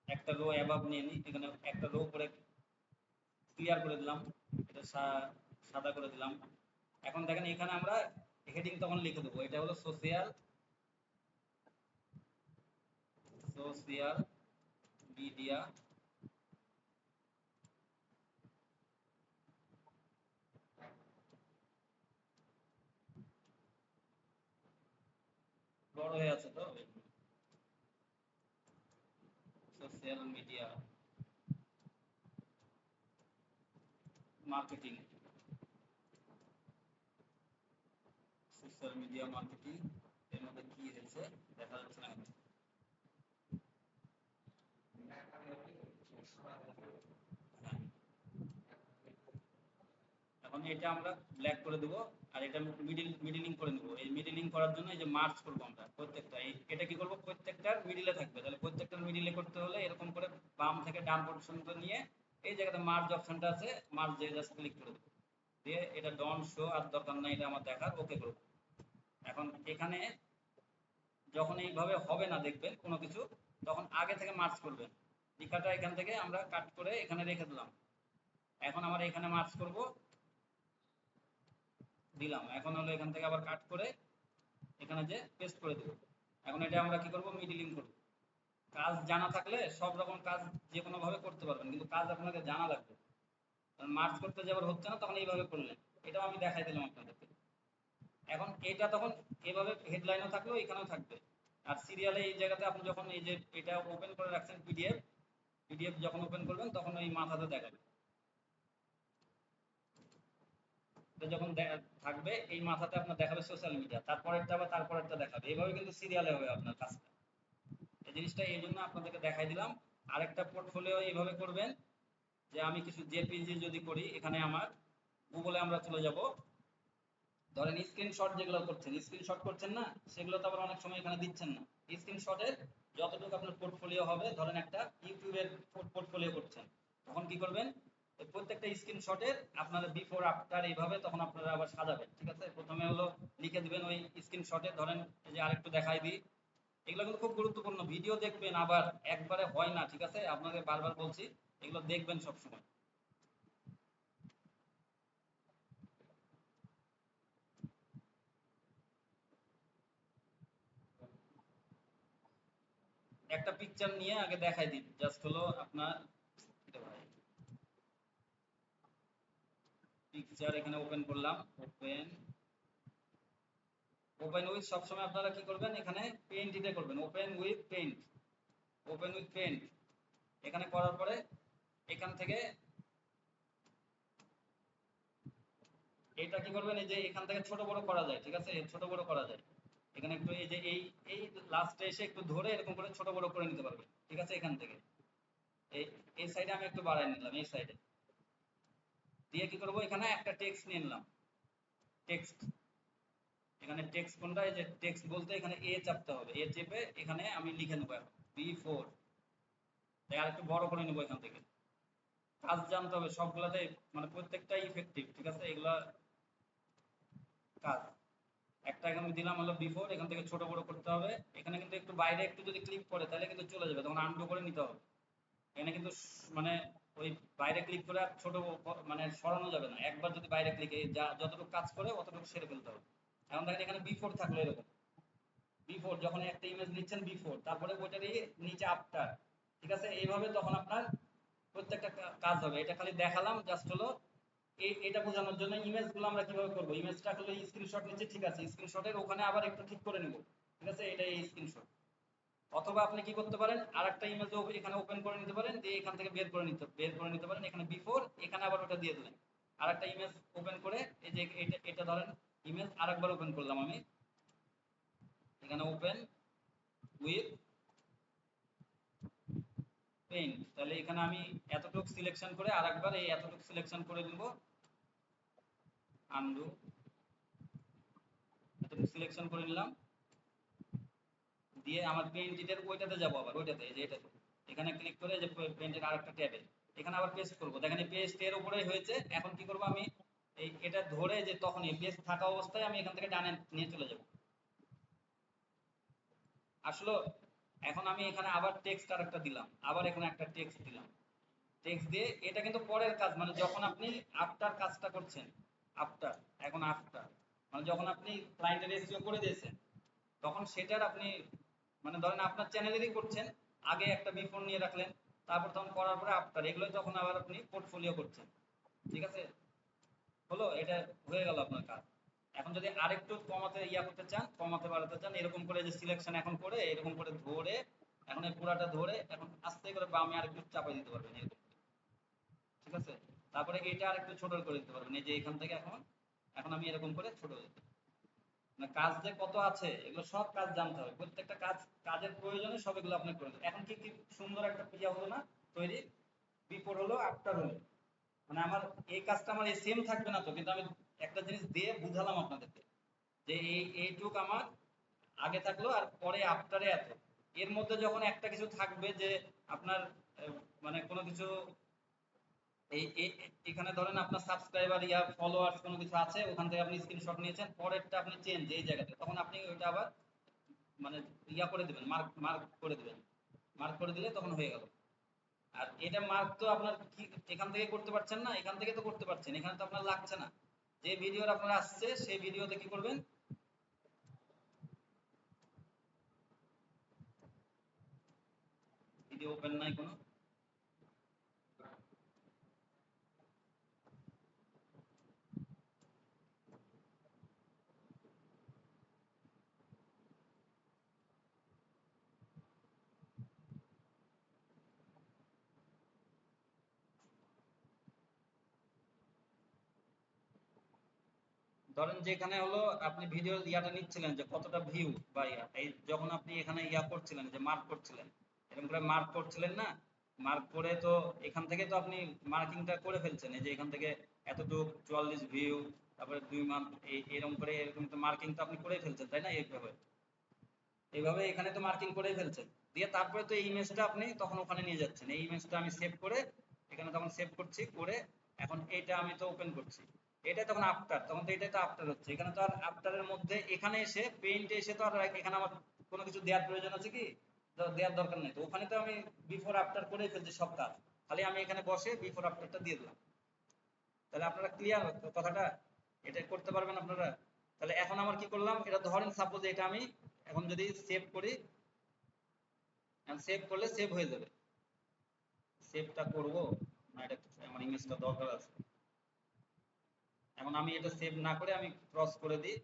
[SPEAKER 1] একটা রো অ্যাবাভ নিয়ে নিই, এখানে একটা রো করে ক্লিয়ার করে দিলাম, এটা সাদা করে দিলাম। এখন দেখেন এখানে আমরা হেডিং তখন লিখে দেবো, এটা হলো সোশিয়াল সোশিয়াল মিডিয়া বড় হয়ে আছে তো, social media marketing, social media marketing, এর মধ্যে কি হয়েছে দেখা যাচ্ছে না। হ্যাঁ, এখন এটা আমরা ব্ল্যাক করে দেবো, আর এটা মিডিলিং করে নেবো। এই মিডিলিং করার জন্য এই যে মার্চ করবো আমরা প্রত্যেকটা, এটা কি করবো, প্রত্যেকটার মিডিলে থাকবে। তাহলে প্রত্যেকটার মিডিলে করতে হলে এরকম করে বাম থেকে ডান পর্যন্ত নিয়ে এই জায়গাতে মার্জ অপশনটা আছে, মার্জ দিয়ে জাস্ট ক্লিক করে দেবো, দিয়ে এটা ডন শো আর দরকার নাই এটা আমার দেখার, ওকে করবো। এখন এখানে যখন এইভাবে হবে না দেখবেন কোনো কিছু, তখন আগে থেকে মার্চ করবেন। লেখাটা এখান থেকে আমরা কাট করে এখানে রেখে দিলাম। এখন আমরা এখানে মার্চ করব, দিলাম। এখন হলো এখান থেকে আবার কাট করে এখানে যে পেস্ট করে দেব। এখন এটা আমরা কি করব, মিডিলিং করব। কাজ জানা থাকলে সব রকম কাজ যে কোনো ভাবে করতে পারবেন, কিন্তু কাজ আপনাকে জানা লাগবে। কারণ মার্চ করতে যে আবার হচ্ছে না, তখন এইভাবে করলেন। এটাও আমি দেখাই দিলাম আপনাদেরকে। এখন এটা তখন এভাবে হেডলাইনও থাকলো, এখানেও থাকবে। আর সিরিয়ালে এই জায়গাতে আপনি যখন এই যে এটা ওপেন করে রাখছেন পিডিএফ, পিডিএফ যখন ওপেন করবেন তখন ওই মাথাতে দেখাবে। এটা যখন থাকবে এই মাথাতে আপনার দেখাবে সোশ্যাল মিডিয়া, তারপরেরটা বা তারপরেরটা দেখাবে, এইভাবে কিন্তু সিরিয়ালে হবে আপনার কাজটা। এই জিনিসটা এই জন্য আপনাদেরকে দেখাই দিলাম। আরেকটা পোর্টফোলিও এইভাবে করবেন, যে আমি কিছু জেপিজি যদি করি, এখানে আমার গুগলে আমরা চলে যাব, ধরেন স্ক্রিনশট যেগুলো করছেন, স্ক্রিনশট করছেন না, সেগুলো তো আবার অনেক সময় এখানে দিচ্ছেন না। স্ক্রিনশটের যতটুকু আপনার পোর্টফোলিও হবে, ধরেন একটা ইউটিউবের পোর্টফোলিও করছেন, তখন কি করবেন, প্রত্যেকটা স্ক্রিনশটের আপনারা বিফোর আফটার এইভাবে তখন আপনারা আবার সাজাবেন, ঠিক আছে? প্রথমে হলো লিখে দিবেন ওই স্ক্রিনশটে, ধরেন এই যে আরেকটু দেখাই দিই, এগুলো কিন্তু খুব গুরুত্বপূর্ণ, ভিডিও দেখবেন, আবার একবারে হয় না, ঠিক আছে? আপনাকে বারবার বলছি, এগুলো দেখবেন সবসময়। একটা পিকচার নিয়ে আগে দেখাই দিন, জাস্ট হলো আপনার পিকচার এখানে ওপেন করলাম, ওপেন ওপেন উইথ সবসময় আপনারা কি করবেন, এখানে পেইন্ট এটা করবেন, open with paint, open with paint. এখানে করার পরে এখান থেকে এটা কি করবেন, এই যে এখান থেকে ছোট বড় করা যায়, ঠিক আছে, ছোট বড় করা যায়। এখানে একটু এই যে এই লাস্টে এসে একটু ধরে এরকম করে ছোট বড় করে নিতে পারবেন, ঠিক আছে। এখান থেকে এই এই সাইডে আমি একটু বাড়াই নিলাম, এই সাইডে দিয়ে কি করব, এখানে একটা টেক্সট নিয়ে নিলাম, টেক্সট। এখানে টেক্সট কোনটা, এই যে টেক্সট বলতে এখানে এ চাপতে হবে, এ চেপে এখানে আমি লিখে নেবো এখন B4, তাই আর একটু বড় করে নেবো এখান থেকে। কাজ জানতে হবে সবগুলাতে, মানে প্রত্যেকটাই ইফেক্টিভ, ঠিক আছে, এগুলা কাজ। একটা এখানে দিলাম হলো B4, এখান থেকে ছোট বড় করতে হবে। এখানে কিন্তু একটু বাইরে একটু যদি ক্লিক করে তাহলে কিন্তু চলে যাবে, তখন আনডু করে নিতে হবে। এখানে কিন্তু মানে ওই বাইরে ক্লিক করে আর ছোট মানে সরানো যাবে না, একবার যদি বাইরে ক্লিকে যা যতটুকু কাজ করে অতটুকু সেরে ফেলতে হবে। এখন দেখেন এখানে B4 থাকলো এরকম, B4 যখন একটা ইমেজ নিচ্ছেন B4, তারপরে ওইটারই নিচে আফটার, ঠিক আছে। এইভাবে তখন আপনার প্রত্যেকটা কাজ হবে। এটা খালি দেখালাম জাস্ট হলো এটা বোঝানোর জন্য ইমেজগুলো আমরা কিভাবে করব। ইমেজটা হলো স্ক্রিনশট নিচ্ছে, ঠিক আছে, স্ক্রিনশটের ওখানে আবার একটু ঠিক করে নেব, ঠিক আছে, এটা এই স্ক্রিনশট। অথবা আপনি কি করতে পারেন, আরেকটা ইমেজ এখানে ওপেন করে নিতে পারেন, দিয়ে এখান থেকে বের করে নিতে পারেন, এখানে B4, এখানে আবার ওটা দিয়ে দিলেন। আরেকটা ইমেজ ওপেন করে এই যে এটা ধরেন ইমেজ আরেকবার ওপেন করলাম আমি, এখানে ওপেন উইথ পেইন্ট, তাহলে এখানে আমি এতটুকু সিলেকশন করে আরেকবার এই এতটুকু সিলেকশন করে দিব, আনডু, এতটুকু সিলেকশন করে নিলাম, দিয়ে আমার পেইন্টের ওইটাতে যাব, আবার ওইটাতে, এই যে এটাতে এখানে ক্লিক করে যে পেইন্টের আরেকটা ট্যাবে এখানে আবার পেস্ট করব। দেখেন এই পেস্ট এর উপরেই হয়েছে। এখন কি করব, আমি এটা ধরে যে তখন এই পেস্ট থাকা অবস্থায় আমি এখান থেকে ডানে নিয়ে চলে যাব। আসলে এখন আমি এখানে আবার টেক্সট আরেকটা দিলাম, আবার এখানে একটা টেক্সট দিলাম, টেক্সট দিয়ে এটা কিন্তু পরের কাজ, মানে যখন আপনি আফটার কাজটা করছেন, আফটার, এখন আফটার মানে যখন আপনি ক্লায়েন্টের এসইও করে দিয়েছেন, তখন সেটার আপনি মানে ধরেন আপনার চ্যানেলেরই করছেন, আগে একটা বিফোর নিয়ে রাখলেন, তারপর তখন করার পরে আফটার, এগুলোই তখন আবার আপনি পোর্টফোলিও করছেন, ঠিক আছে। হলো, এটা হয়ে গেল আপনার কাজ। এখন যদি আরেকটু কমাতে করতে চান, কমাতে বাড়াতে চান, এরকম করে যে সিলেকশন এখন করে এরকম করে ধরে, এখন এই পুরাটা ধরে এখন আস্তে করে বামে আরেকটু চাপাই দিতে পারবেন এরকম, ঠিক আছে। তারপরে এটা আরেকটু ছোট করে দিতে পারবেন, এই যে এখান থেকে এখন এখন আমি এরকম করে ছোট দিতে, মানে কাজ যে কত আছে এগুলো সব কাজ জানতে হবে, প্রত্যেকটা কাজ, কাজের প্রয়োজনে সব এগুলো আপনি করে দেবেন। এখন কি কি সুন্দর একটা ইয়া হলো না তৈরি, বিফোর হলো আফটার হলো, মানে আমার এই কাজটা আমার এই সেম থাকবে না তো, কিন্তু আমি একটা জিনিস দিয়ে বুঝালাম আপনাদেরকে যে এইটুক আমার আগে থাকলো আর পরে আফটারে এত। এর মধ্যে যখন একটা কিছু থাকবে যে আপনার মানে কোনো কিছু এখানে ধরেন আপনার সাবস্ক্রাইবার ফলোয়ার্স কোনো কিছু আছে, ওখান থেকে আপনি স্ক্রিনশট নিয়েছেন, পরেরটা আপনি চেঞ্জ এই জায়গাতে, তখন আপনি ওইটা আবার মানে করে দিবেন, মার্ক মার্ক করে দিবেন, মার্ক করে দিলে তখন হয়ে গেল। আর এটা মার্ক তো আপনার কি এখান থেকে করতে পারছেন না, এখান থেকে তো করতে পারছেন, এখানে তো আপনার লাগছে না। যে ভিডিওর আপনার আসছে সেই ভিডিওতে কি করবেন, ভিডিও ওপেন নাই কোনো, ধরেন যে এখানে হলো আপনি ভিডিও নিচ্ছিলেন যে কতটা ভিউ বা এই যখন আপনি এখানে করছিলেন যে মার্ক করছিলেন, এরকম করে মার্ক করছিলেন না, মার্ক করে তো এখান থেকে তো আপনি মার্কিংটা করে ফেলছেন, এই যে এখান থেকে এতটুকু 44 ভিউ, তারপরে 2 মান্থ, এরকম করে এরকম তো মার্কিং তো আপনি করে ফেলছেন, তাই না, এইভাবে এইভাবে এখানে তো মার্কিং করে ফেলছেন। দিয়ে তারপরে তো এই ইমেজটা আপনি তখন ওখানে নিয়ে যাচ্ছেন, এই ইমেজটা আমি সেভ করে এখানে তখন সেভ করছি করে, এখন এটা আমি তো ওপেন করছি, এটা তখন আফটার, তখন তো এটাই তো আফটার হচ্ছে। এখানে তো আর আফটারের মধ্যে এখানে এসে পেইন্টে এসে তো আর এখানে আমার কোনো কিছু দেওয়ার প্রয়োজন আছে কি, দেওয়ার দরকার নেই তো, ওখানে তো আমি বিফোর আফটার করে ফেলছি সব কাজ, খালি আমি এখানে বসে বিফোর আফটারটা দিয়ে দিলাম। তাহলে আপনারা ক্লিয়ার কথাটা, এটা করতে পারবেন আপনারা। তাহলে এখন আমার কি করলাম, এটা ধরেন সাপোজ এটা আমি এখন যদি সেভ করি, সেভ করলে সেভ হয়ে যাবে, সেভটা করব না, এটা আমার ইমেজটা দরকার আছে। এখন আমি এটা সেভ না করে আমি ক্রস করে দিই,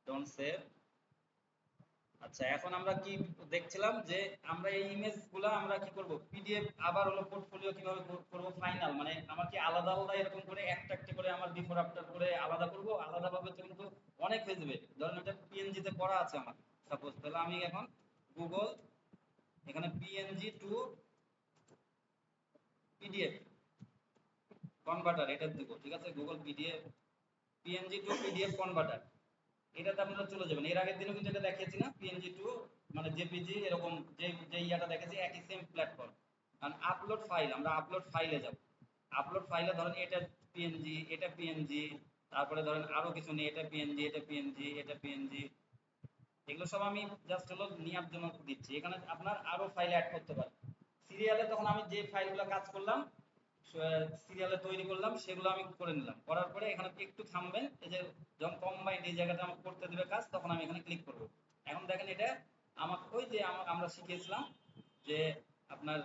[SPEAKER 1] ডোন্ট সেভ। আচ্ছা, এখন আমরা কি দেখছিলাম যে আমরা এই ইমেজগুলো আমরা কি করব, পিডিএফ আবার হলো পোর্টফোলিও কিভাবে করব ফাইনাল, মানে আমার কি আলাদা আলাদা এরকম করে একটা একটা করে আমার বিফোর আফটার করে আলাদা করব, আলাদাভাবে তো কিন্তু অনেক হয়ে যাবে। ধরেন এটা পিএনজি তে করা আছে আমার, সাপোজ, তাহলে আমি এখন গুগল এখানে পিএনজি টু পিডিএফ কনভার্টার এটা দিব, ঠিক আছে, Google PDF PNG two PDF converter, এটাতে আপনারা চলে যাবেন। এর আগের দিনও কিন্তু এটা দেখিয়েছি না, পিএনজি টু মানে জেপিজি, এরকম যে যে ইয়াটা দেখেছি একই সেম প্ল্যাটফর্ম। কারণ আপলোড ফাইল, আমরা আপলোড ফাইলে যাব। আপলোড ফাইলে ধরেন এটা পিএনজি, এটা পিএনজি, তারপরে ধরেন আরো কিছু নেই, এটা পিএনজি, এটা পিএনজি, এটা পিএনজি, এগুলো সব আমি জাস্ট হলো নেওয়ার জন্য দিচ্ছি। এখানে আপনার আরো ফাইল অ্যাড করতে পারেন সিরিয়ালে। তখন আমি যে ফাইলগুলো কাজ করলাম সিরিয়ালে তৈরি করলাম সেগুলো আমি করে নিলাম, করার পরে এখানে একটু থামবেন, এই যে যখন কম্বাইন্ড এই জায়গাটা আমাকে করতে দেবে কাজ, তখন আমি এখানে ক্লিক করব। এখন দেখেন এটা আমাকে ওই যে আমরা শিখেছিলাম যে আপনার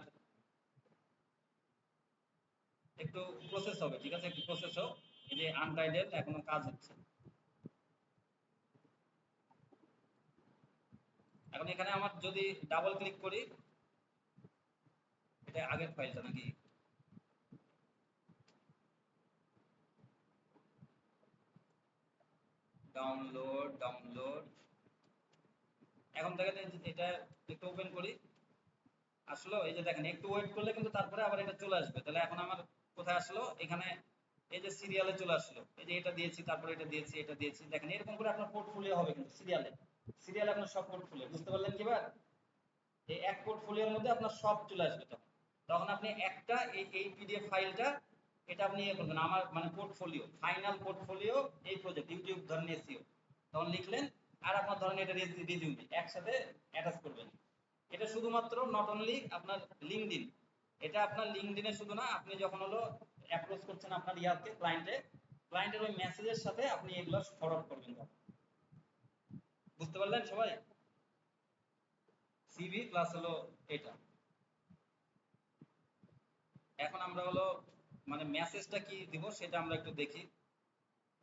[SPEAKER 1] একটু প্রসেস হবে, ঠিক আছে, একটু প্রসেস হোক। এই যে আনটাইটেল এখনো কাজ হচ্ছে। এখন এখানে আমার যদি ডাবল ক্লিক করি, এটা আগের ফাইলটা নাকি, ডাউনলোড ডাউনলোড, এখন দেখেন এটা একটু ওপেন করি, আসলো, এই যে দেখেন একটু ওয়েট করলে কিন্তু তারপরে আবার এটা চলে আসবে। তাহলে এখন আমার কোথায় আসলো, এখানে এই যে সিরিয়ালে চলে আসলো, এই যে এটা দিয়েছি, তারপরে এটা দিয়েছি, এটা দিয়েছি, দেখেন এরকম করে আপনার পোর্টফোলিও হবে কিন্তু সিরিয়ালে, সিরিয়ালে আপনার সব পোর্টফোলিও, বুঝতে পারলেন কি এবার? এই এক পোর্টফোলিওর মধ্যে আপনার সব চলে আসবে। তখন তখন আপনি একটা এই পিডিএফ ফাইলটা এটা আপনি ইয়ে করবেন, আমার মানে পোর্টফোলিও, ফাইনাল পোর্টফোলিও এই প্রজেক্ট ইউটিউব ধরেন এসইও, তখন লিখলেন। আর আপনার ধরেন এটা রিজিউমে একসাথে অ্যাটাচ করবেন। এটা শুধুমাত্র নট অনলি আপনার লিঙ্কডইন, এটা আপনার লিঙ্কডইনে শুধু না, আপনি যখন হলো অ্যাপ্রোচ করছেন আপনার ইয়াতে ক্লায়েন্টের ওই মেসেজের সাথে আপনি এগুলো ফরওয়ার্ড করবেন। বুঝতে পারলেন সবাই? সিভি প্লাস হলো এটা। এখন আমরা হলো মানে মেসেজটা কি দিব সেটা আমরা একটু দেখি।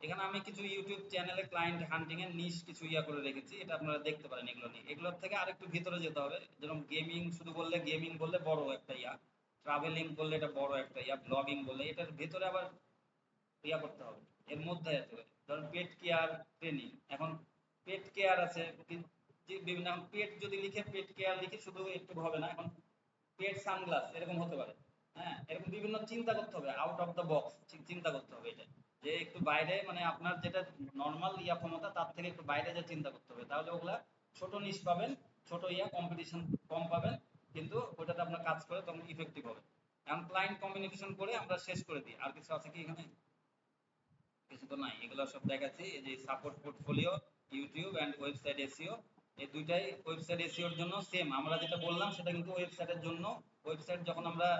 [SPEAKER 1] এখানে আমি কিছু ইউটিউব চ্যানেলে ক্লায়েন্ট হান্টিং এর নিশ কিছু ইয়া করে রেখেছি, এটা আপনারা দেখতে পারেন। এগুলো নিয়ে এগুলোর থেকে আরেকটু ভিতরে যেতে হবে, যেরকম গেমিং শুধু বললে, গেমিং বললে বড় একটা ইয়া, ট্রাভেলিং বললে এটা বড় একটা ইয়া, ব্লগিং বললে এটার ভিতরে আবার ইয়া করতে হবে, এর মধ্যে যেতে হবে। ধরুন পেট কেয়ার ট্রেনিং, এখন পেট কেয়ার আছে, বিভিন্ন পেট যদি লিখে, পেট কেয়ার লিখে শুধু একটু হবে না, এখন পেট সানগ্লাস এরকম হতে পারে। হ্যাঁ, এরকম বিভিন্ন চিন্তা করতে হবে, আউট অফ দ্য বক্স চিন্তা করতে হবে। এটা যে একটু বাইরে, মানে আপনার যেটা নর্মাল ইয়া ক্ষমতা তার থেকে একটু বাইরে যে চিন্তা করতে হবে, তাহলে ওগুলা ছোট নিশ পাবেন, ছোট ইয়া কম্পিটিশন কম পাবেন, কিন্তু ওটাতে আপনার কাজ করে তখন ইফেক্টিভ হবে। এখন ক্লায়েন্ট কমিউনিকেশন করে আমরা শেষ করে দিই। আর কিছু আছে কি এখানে? কিছু তো নাই, এগুলো সব দেখাচ্ছি। এই যে support portfolio, YouTube and website SEO, এই দুইটাই ওয়েবসাইট এসইওর জন্য সেম, আমরা যেটা বললাম সেটা কিন্তু ওয়েবসাইটের জন্য। ওয়েবসাইট যখন আমরা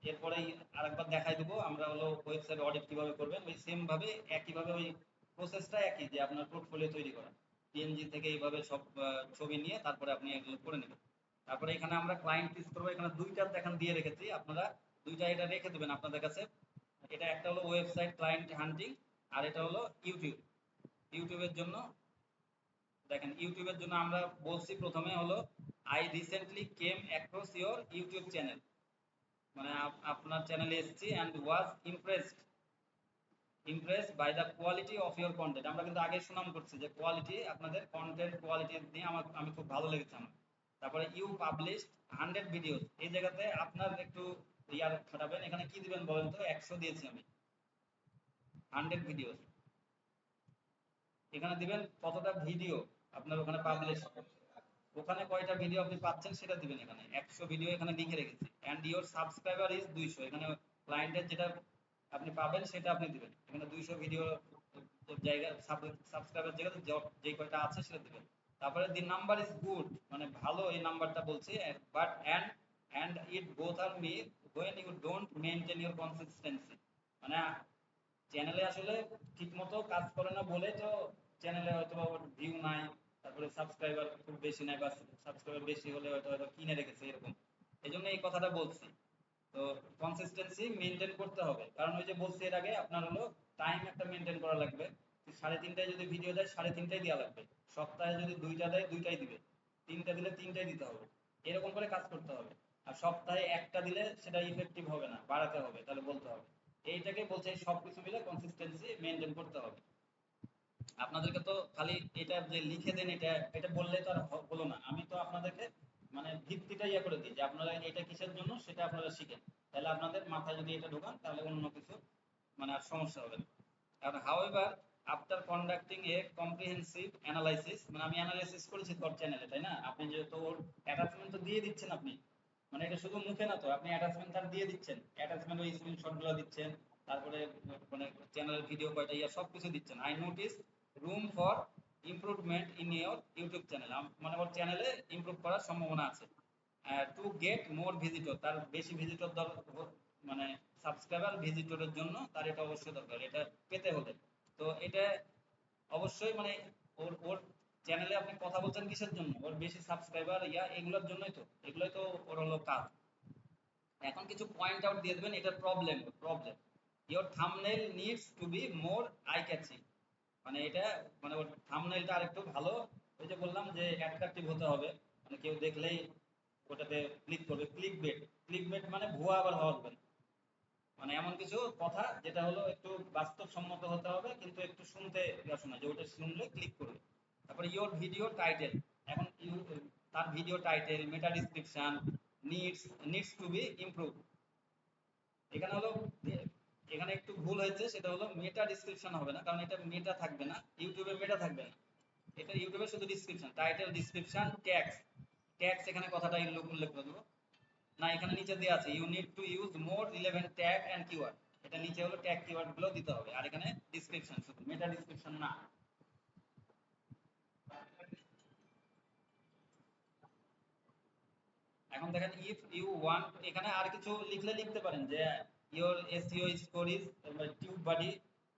[SPEAKER 1] এরপরেই আরেকবার দেখাই দেবো আমরা হলো ওয়েবসাইট অডিট কিভাবে করবেন, ওই সেম ভাবে একইভাবে ওই প্রসেসটা একই, যে আপনার পোর্টফোলিও তৈরি করা, পিএনজি থেকে এইভাবে সব ছবি নিয়ে তারপরে আপনি এগুলো করে নেবেন। তারপরে এখানে আমরা ক্লায়েন্ট পিস করবো, এখানে দুইটা দেখান দিয়ে রেখেছি, আপনারা দুইটা এটা রেখে দেবেন আপনাদের কাছে। এটা একটা হলো ওয়েবসাইট ক্লায়েন্ট হান্টিং, আর এটা হলো ইউটিউব। ইউটিউবের জন্য দেখেন, ইউটিউবের জন্য আমরা বলছি প্রথমে হলো I recently came across your YouTube channel, মানে আপনার চ্যানেলে এসেছি and was impressed by the quality of your content. আমরা কিন্তু আগে সুনাম করছি যে কোয়ালিটি, আপনাদের কন্টেন্ট কোয়ালিটি নিয়ে আমি খুব ভালো লেগেছে আমার। তারপরে ইউ পাবলিশ 100 ভিডিওস, এই জায়গাতে আপনার একটু ইয়ার খাটাবেন, এখানে কি দিবেন বলেন তো, 100 দিয়েছি আমি, 100 ভিডিওস, এখানে দিবেন কতটা ভিডিও আপনার ওখানে পাবলিশ, ওখানে কয়টা ভিডিও আপনি পাচ্ছেন সেটা দিবেন। এখানে 100 ভিডিও এখানে লিখে রেখেছি, এন্ড ইওর সাবস্ক্রাইবার ইজ 200, এখানে ক্লায়েন্টের যেটা আপনি পাবেন সেটা আপনি দিবেন। এখানে 200 ভিডিও জায়গা, সাবস্ক্রাইবার জায়গাতে যে কয়টা আছে সেটা দিবেন। তারপরে দি নাম্বার ইজ গুড, মানে ভালো এই নাম্বারটা বলছি, but and it both are me when you don't maintain your consistency, মানে চ্যানেলে আসলে ঠিকমতো কাজ করে না বলে তো চ্যানেলে হয়তো ভিউ নাই, তারপরে সাবস্ক্রাইবার খুব বেশি নাই, বা সাবস্ক্রাইবার বেশি হলে হয়তো হয়তো কিনে রেখেছে এরকম। এই জন্য এই কথাটা বলছি। তো কনসিস্টেন্সি মেনটেন করতে হবে, কারণ ওই যে বলছি এর আগে আপনার হলো টাইম একটা মেনটেন করা লাগবে, 3:30টায় যদি ভিডিও দেয় 3:30টায় দেওয়া লাগবে, সপ্তাহে যদি 2টা দেয় 2টাই দিবে, 3টা দিলে 3টাই দিতে হবে, এরকম করে কাজ করতে হবে। আর সপ্তাহে একটা দিলে সেটা ইফেক্টিভ হবে না, বাড়াতে হবে, তাহলে বলতে হবে। এইটাকে বলছে সবকিছু মিলে কনসিস্টেন্সি মেনটেন করতে হবে। আপনাদেরকে তো খালি এটা যে লিখে দেন এটা এটা বললে তো আর হলো না, আমি তো আপনাদেরকে মানে ভিত্তিটা ইয়ে করে দিই যে আপনারা এটা কিসের জন্য সেটা আপনারা শিখেন, তাহলে আপনাদের মাথায় যদি এটা ঢোকান তাহলে অন্য কিছু মানে আর সমস্যা হবে না। আর however after conducting a comprehensive analysis, মানে আমি অ্যানালাইসিস করেছি তোর চ্যানেলে, তাই না? আপনি যেহেতু ওর অ্যাটাচমেন্ট তো দিয়ে দিচ্ছেন আপনি, মানে এটা শুধু মুখে না তো, আপনি অ্যাটাচমেন্ট তার দিয়ে দিচ্ছেন, অ্যাটাচমেন্ট ওই স্ক্রিনশট গুলো দিচ্ছেন, তারপরে মানে চ্যানেলের ভিডিও কয়টা ইয়া সব কিছু দিচ্ছেন। I notice room for improvement in your YouTube channel, মানে ওর চ্যানেলে ইমপ্রুভ করার সম্ভাবনা আছে। টু গেট মোর ভিজিটর, তার বেশি ভিজিটর মানে সাবস্ক্রাইবার ভিজিটরের জন্য তার এটা অবশ্যই দরকার, এটা পেতে হলে। তো এটা অবশ্যই মানে ওর ওর চ্যানেলে আপনি কথা বলছেন কিসের জন্য? ওর বেশি সাবস্ক্রাইবার ইয়া এগুলোর জন্যই তো, এগুলোই তো ওর হলো কাজ। এখন কিছু পয়েন্ট আউট দিয়ে দেবেন, এটার problem problem your thumbnail needs to be more eye catching, মানে এটা মানে ওর থাম্বনেইলটা আরেকটু ভালো, ওই যে বললাম যে অ্যাট্রাকটিভ হতে হবে, মানে কেউ দেখলেই ওটাতে ক্লিক করবে। ক্লিক বেট, ক্লিক বেট মানে ভুয়া আবার হওয়া যাবে না, মানে এমন কিছু কথা যেটা হলো একটু বাস্তবসম্মত হতে হবে কিন্তু একটু শুনতে শোনা যে ওটা শুনলে ক্লিক করবে। তারপরে ইওর ভিডিও টাইটেল, এখন তার video title meta description needs needs to be improve. এখানে হলো এখানে একটু ভুল হয়েছে, সেটা হলো মেটা ডিসক্রিপশন হবে না, কারণ এটা মেটা থাকবে না, ইউটিউবে মেটা থাকবে না, এটা ইউটিউবে শুধু description, title description tags, tags এখানে কথাটা উল্লেখ করে দেবো না, এখানে নিচে দেওয়া আছে you need to use more relevant tag and keyword, এটা নিচে হলো ট্যাগ কিওয়ার্ড গুলো দিতে হবে, আর এখানে ডিসক্রিপশন শুধু, মেটা ডিসক্রিপশন না। এখন দেখেন ইফ ইউ ওয়ান্ট, এখানে আর কিছু লিখলে লিখতে পারেন যে your SEO score is tube body,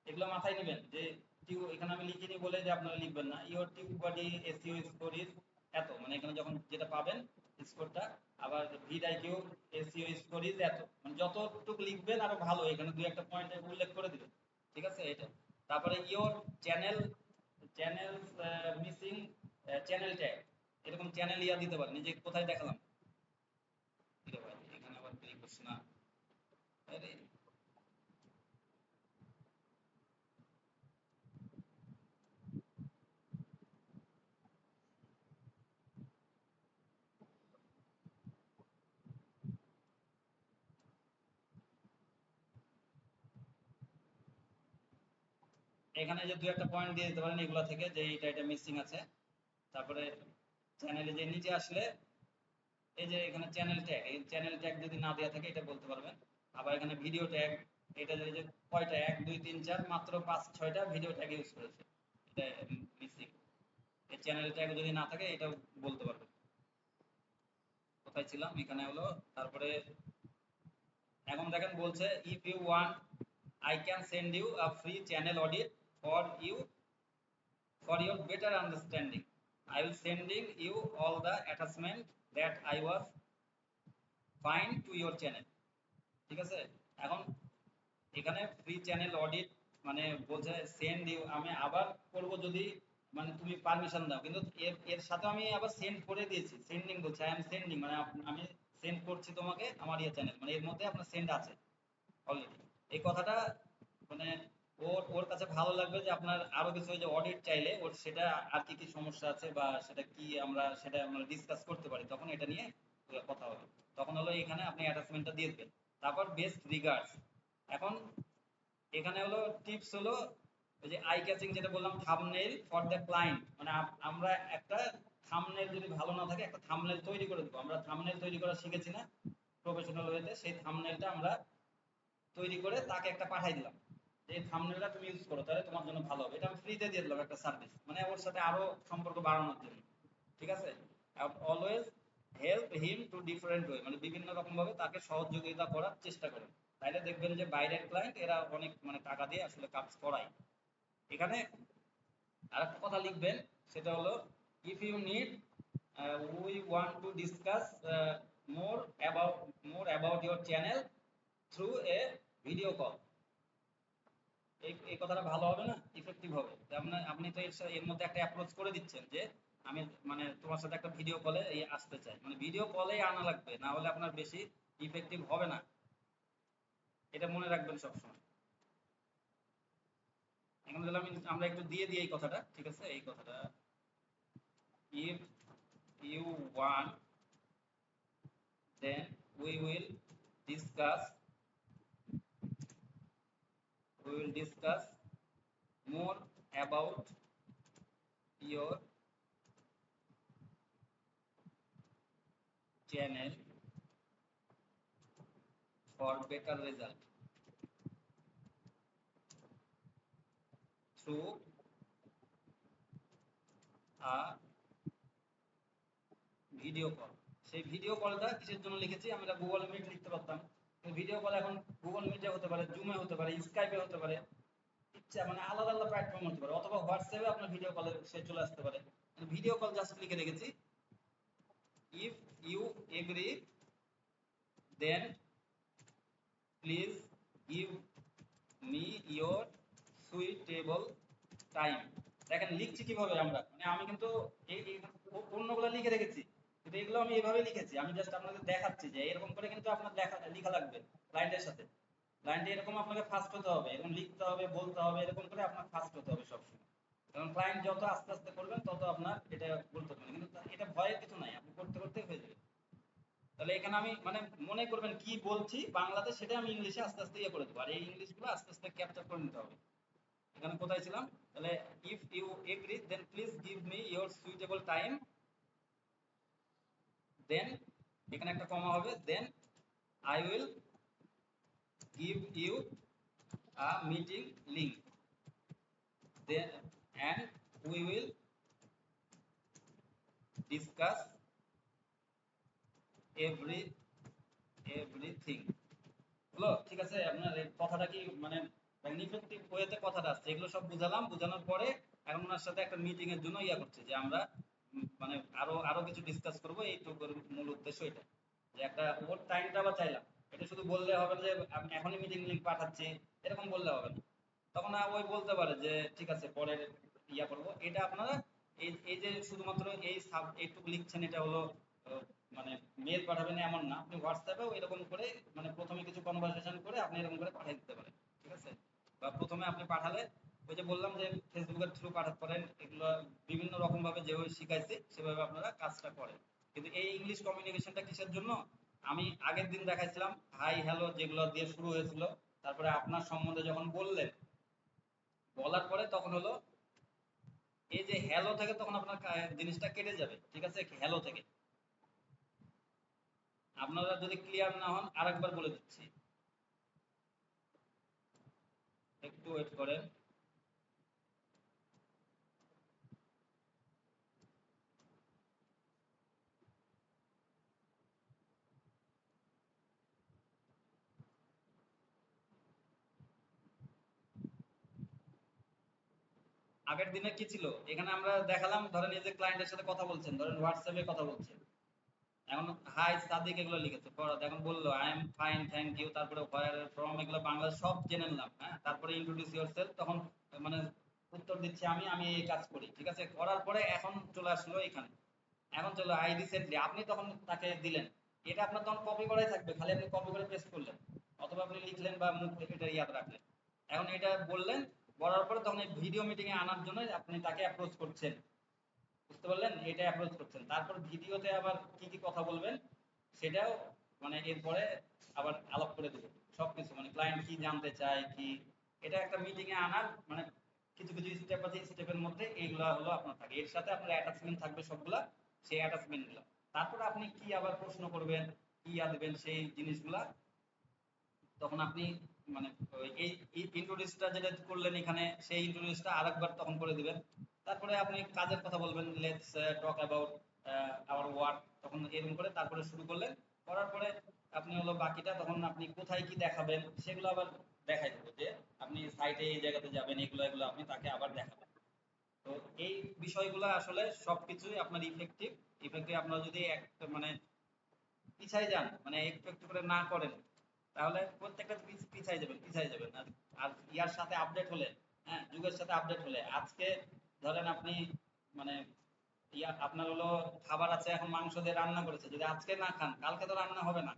[SPEAKER 1] এগুলো মাথায় নেবেন যে এখানে আমি লিখিনি বলে যে আপনারা লিখবেন না, your tube body SEO score is এত, মানে এখানে যখন যেটা পাবেন স্কোরটা, আবার ভিডআইকিউ এসইও স্কোর ইজ এত, মানে যতটুকু লিখবেন আরো ভালো, এখানে দুই একটা পয়েন্ট উল্লেখ করে দিবেন, ঠিক আছে এটা। তারপরে your channel channel missing channel tag, এরকম চ্যানেল ইয়া দিতে পারেন, এই যে কোথায় দেখালাম, এখানে আবার ক্লিক করছে না, আরে এখানে যে দুই একটা পয়েন্ট দিয়ে দিতে পারেন এগুলা থেকে যে এটা এটা মিসিং আছে। তারপরে চ্যানেলে যে নিচে আসলে এই যে এখানে চ্যানেল ট্যাগ, এই চ্যানেল ট্যাগ যদি না দেওয়া থাকে এটা বলতে পারবেন। আবার এখানে ভিডিও ট্যাগ, এটা যে কয়টা 1 2 3 4 মাত্র 5 6টা ভিডিও ট্যাগ ইউজ করেছে, এটা মিসিং। এই চ্যানেল ট্যাগ যদি না থাকে এটা বলতে পারবেন। কোথায় ছিলাম, এখানে হলো। তারপরে এখন দেখেন বলছে if you want I can send you a free channel audit for you for your better understanding. I will sending you all the attachment that I was find to your channel, ঠিক আছে। এখন এখানে free channel audit মানে বলছে send you, আমি আবার করব যদি মানে তুমি পারমিশন দাও, কিন্তু এর এর সাথে আমি আবার সেন্ড করে দিয়েছি, সেন্ডিং বলছে, আই এম সেন্ডিং মানে আমি সেন্ড করছি তোমাকে আমার ইয়ে চ্যানেল, মানে এর মধ্যে আপনার সেন্ড আছে অলরেডি। এই কথাটা মানে ওর ওর কাছে ভালো লাগবে যে আপনার আরো কিছু ওই যে অডিট চাইলে ওর সেটা আর কি কি সমস্যা আছে বা সেটা কি আমরা ডিসকাস করতে পারি, তখন এটা নিয়ে কথা হবে। তখন হলো এখানে আপনি অ্যাটাচমেন্টটা দিয়ে দেবেন। তারপর বেস্ট রিগার্ডস, এখন এখানে হলো টিপস হলো ওই যে আই ক্যাচিং যেটা বললাম থাম্বনেইল ফর দ্য ক্লায়েন্ট, মানে আমরা একটা থাম্বনেইল যদি ভালো না থাকে একটা থাম্বনেইল তৈরি করে দেবো, আমরা থাম্বনেইল তৈরি করা শিখেছি না প্রফেশনাল ওয়েতে, সেই থাম্বনেইলটা আমরা তৈরি করে তাকে একটা পাঠাই দিলাম যে এই থাম্বনেলটা তুমি ইউজ করো তাহলে তোমার জন্য ভালো হবে, এটা আমি ফ্রিতে দিয়ে দিলাম একটা সার্ভিস, মানে ওর সাথে আরো সম্পর্ক বাড়ানোর জন্য, ঠিক আছে। Always help him to different way, মানে বিভিন্ন রকম ভাবে তাকে সহযোগিতা করার চেষ্টা করেন, তাইলে দেখবেন যে বাইরের ক্লায়েন্ট এরা অনেক মানে টাকা দিয়ে আসলে কাজ করায়। এখানে আরেকটা কথা লিখবেন, সেটা হলো if you need we want to discuss more about more about your channel through a video call, এই কথাটা ভালো হবে না, ইফেক্টিভ হবে। আপনি তো এর মধ্যে একটা অ্যাপ্রোচ করে দিচ্ছেন যে আমি মানে তোমার সাথে একটা ভিডিও কলে আসতে চাই, মানে ভিডিও কলেই আনা লাগবে, না হলে আপনার বেশি ইফেক্টিভ হবে না। এটা মনে রাখবেন সবসময়। এখন তাহলে আমরা একটু দিয়ে দিই এই কথাটা, ঠিক আছে? এই কথাটা, if you want then we will discuss more about your channel for better result through a video call. সেই ভিডিও কলটা কিসের জন্য লিখেছি, আমরা গুগল মিট লিখতে পারতাম, ভিডিও কল এখন গুগল মিটে হতে পারে, জুমে হতে পারে, স্কাইপে হতে পারে, ইচ্ছা মানে আলাদা আলাদা প্ল্যাটফর্ম হতে পারে, অথবা হোয়াটসঅ্যাপে আপনার ভিডিও কলে সে চলে আসতে পারে। ভিডিও কল জাস্ট লিখে রেখেছি, if you agree then please give me your suitable time. দেখেন লিখছি কিভাবে আমরা, মানে আমি কিন্তু অন্যগুলো লিখে রেখেছি, কিন্তু এগুলো আমি এভাবে লিখেছি, আমি জাস্ট আপনাদের দেখাচ্ছি যে এরকম করে কিন্তু আপনার লেখা লাগবে ক্লায়েন্টের সাথে। ক্লায়েন্টে এরকম আপনাকে ফাস্ট হতে হবে, এরকম লিখতে হবে, বলতে হবে, এরকম করে আপনার ফাস্ট হতে হবে সবসময়। কারণ ক্লায়েন্ট যত আস্তে আস্তে করবেন তত আপনার এটা গুরুত্বপূর্ণ, কিন্তু এটা ভয়ের কিছু নাই, আপনি করতে করতে হয়ে যাবে। তাহলে এখানে আমি মানে মনে করবেন কি বলছি বাংলাতে, সেটা আমি ইংলিশে আস্তে আস্তে ইয়ে করে দেবো, আর এই ইংলিশগুলো আস্তে আস্তে ক্যাপচার করে নিতে হবে। এখানে কোথায় ছিলাম? তাহলে if you agree then please give me your suitable time, then এখানে একটা কমা হবে, then I will give you a meeting link, then and we will discuss every everything. হলো? ঠিক আছে? আপনার এই কথাটা কি মানে ইফেক্টিভ ওয়েতে কথাটা আসছে, এগুলো সব বুঝালাম, বুঝানোর পরে এখন ওনার সাথে একটা মিটিং এর জন্য ইয়া করছে যে আমরা মানে আরো আরো কিছু ডিসকাস করবো, এইটুকুর মূল উদ্দেশ্য এটা, যে একটা ওর টাইমটা আবার চাইলাম। এটা শুধু বললে হবে না যে আমি এখনই মিটিং লিংক পাঠাচ্ছি, এরকম বললে হবে না। তখন ওই বলতে পারে যে ঠিক আছে পরে ইয়া করবো। এটা আপনারা এই এই যে শুধুমাত্র এই সাব এইটুকু লিখছেন, এটা হলো মানে মেল পাঠাবেন এমন না, আপনি হোয়াটসঅ্যাপেও এরকম করে মানে প্রথমে কিছু কনভারসেশন করে আপনি এরকম করে পাঠিয়ে দিতে পারেন, ঠিক আছে? বা প্রথমে আপনি পাঠালে ওই যে বললাম যে ফেসবুকের থ্রু পাঠাতে পারেন, এগুলো বিভিন্ন রকম ভাবে যেভাবে শিখাইছি সেভাবে আপনারা কাজটা করেন। কিন্তু এই ইংলিশ কমিউনিকেশনটা কিসের জন্য? আমি আগের দিন দেখাইছিলাম হাই হ্যালো যেগুলো দিয়ে শুরু হয়েছিল, তারপরে আপনার সম্বন্ধে যখন বললেন, বলার পরে তখন হলো এই যে হ্যালো থেকে তখন আপনার জিনিসটা কেটে যাবে, ঠিক আছে? হ্যালো থেকে আপনারা যদি ক্লিয়ার না হন আরেকবার বলে দিচ্ছি, একটু ওয়েট করেন। আগের দিনে কি ছিল, এখানে আমরা দেখালাম, ধরেন এই যে ক্লায়েন্টের সাথে কথা বলছেন, ধরেন হোয়াটসঅ্যাপে কথা বলছেন, এখন হাই সাদিক এগুলো লিখেছে, এখন বললো I am fine thank you, তারপরে হোয়ার ফ্রম, এগুলো বাংলা সব জেনে নিলাম, হ্যাঁ? তারপরে ইন্ট্রোডিউস ইউরসেলফ, তখন মানে উত্তর দিচ্ছি আমি এই কাজ করি, ঠিক আছে? করার পরে এখন চলে আসলো এখানে, এখন চলো আই রিসেন্টলি, আপনি তখন তাকে দিলেন, এটা আপনার তখন কপি করাই থাকবে, খালি আপনি কপি করে পেস্ট করলেন, অথবা আপনি লিখলেন বা মুখ এটা ইয়াদ রাখলেন। এখন এটা বললেন, বলার পরে তখন এই ভিডিও মিটিং এ আনার জন্য আপনি তাকে অ্যাপ্রোচ করছেন, বুঝতে পারলেন? এটা অ্যাপ্রোচ করছেন, তারপর ভিডিওতে আবার কি কি কথা বলবেন সেটাও মানে এরপরে আবার আলাপ করে দেবেন সবকিছু, মানে ক্লায়েন্ট কি জানতে চায় কি, এটা একটা মিটিং এ আনার মানে কিছু কিছু স্টেপ আছে, স্টেপের মধ্যে এইগুলা হলো আপনার থাকে, এর সাথে আপনার অ্যাটাচমেন্ট থাকবে সবগুলা, সেই অ্যাটাচমেন্ট গুলা, তারপর আপনি কি আবার প্রশ্ন করবেন, কি দেবেন সেই জিনিসগুলা তখন আপনি মানে এই ইন্ট্রোডিউসটা যেটা করলেন এখানে, সেই ইন্ট্রোডিউসটা আরেকবার তখন করে দিবেন। তারপরে আপনি কাজের কথা বলবেন, let's talk about our work, তখন এরকম করে তারপরে শুরু করলেন। করার পরে আপনি হলো বাকিটা তখন আপনি কোথায় কি দেখাবেন সেগুলো আবার দেখাই দেবো, যে আপনি সাইটে এই জায়গাতে যাবেন, এগুলো এগুলো আপনি তাকে আবার দেখাবেন। তো এই বিষয়গুলো আসলে সবকিছুই আপনার ইফেক্টিভ। ইফেক্টিভ আপনারা যদি একটা মানে পিছায় যান, মানে একটু একটু করে না করেন, তাহলে প্রত্যেকটা পিছাই যাবেন। আর আর ইয়ার সাথে আপডেট হলে, হ্যাঁ, যুগের সাথে আপডেট হলে আজকে ধরেন আপনি মানে আপনার হলো খাবার আছে, এখন মাংস দিয়ে রান্না করেছে, যদি আজকে না খান কালকে তো রান্না হবে না,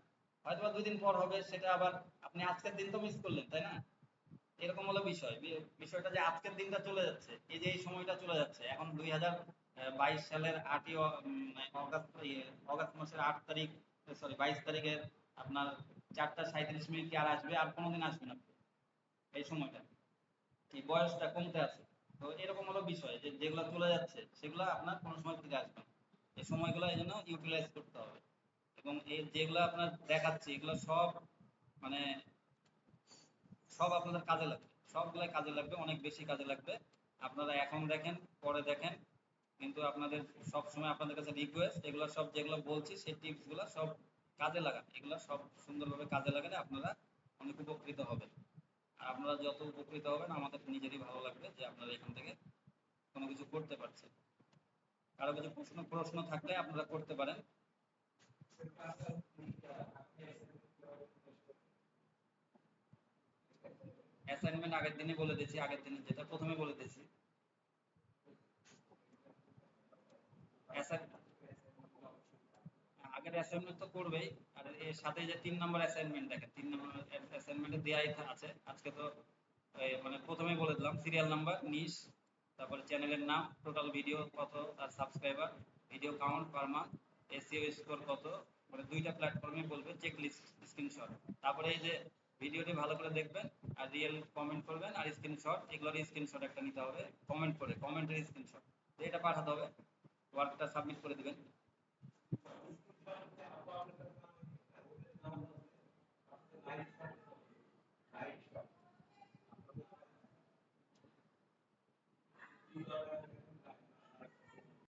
[SPEAKER 1] হয়তো বা 2 দিন পর হবে, সেটা আবার আপনি আজকের দিন তো মিস করলেন, তাই না? এরকম হলো বিষয়। বিষয়টা যে আজকের দিনটা চলে যাচ্ছে, এই যে এই সময়টা চলে যাচ্ছে, এখন 2022 সালের আগস্ট, অগাস্ট মাসের 8 তারিখ, সরি 22 তারিখের আপনার 4টা 37 মিনিট কি আর আসবে? আর কোনোদিন আসবে না এই সময়টা। এই বয়সটা কমতে আছে। তো এরকম হলো বিষয় যে যেগুলো চলে যাচ্ছে সেগুলো আপনার কোনো সময় ফিরে আসবে না। এই সময়গুলো এই জন্য ইউটিলাইজ করতে হবে। এবং এই যেগুলো আপনার দেখাচ্ছি এগুলো সব মানে সব আপনাদের কাজে লাগবে, সবগুলাই কাজে লাগবে, অনেক বেশি কাজে লাগবে। আপনারা এখন দেখেন, পরে দেখেন, কিন্তু আপনাদের সব সময় আপনাদের কাছে রিকোয়েস্ট, এগুলো সব যেগুলো বলছি সেই টিপস গুলো সব কাজে লাগান, এগুলো সব সুন্দরভাবে কাজে লাগালে আপনারা অনেক উপকৃত হবেন। আর আপনারা যত উপকৃত হবেন আমাদের নিজেরই ভালো লাগবে যে আপনারা এখান থেকে কোনো কিছু করতে পারছেন। কারো কিছু প্রশ্ন প্রশ্ন থাকলে আপনারা করতে পারেন। অ্যাসাইনমেন্ট আগের দিনই বলে দিয়েছি, আগের দিনে যেটা প্রথমে বলে দিয়েছি। আগের অ্যাসাইনমেন্ট তো করবেই। আর এর সাথে যে 3 নম্বর অ্যাসাইনমেন্ট, দেখেন 3 নম্বর অ্যাসাইনমেন্টে দেওয়াই আছে আজকে তো। মানে প্রথমেই বলে দিলাম সিরিয়াল নাম্বার, নিশ, তারপরে চ্যানেলের নাম, টোটাল ভিডিও কত, তার subscriber, video count per month, SEO score কত, মানে 2টা প্ল্যাটফর্মে বলবে, চেক লিস্ট, স্ক্রিনশট। তারপরে এই যে ভিডিওটি ভালো করে দেখবেন আর রিয়েল কমেন্ট করবেন, আর স্ক্রিনশট, এগুলোর স্ক্রিনশট একটা নিতে হবে, কমেন্ট করে কমেন্টের স্ক্রিনশট, এটা পাঠাতে হবে, ওয়ার্কটা সাবমিট করে দিবেন।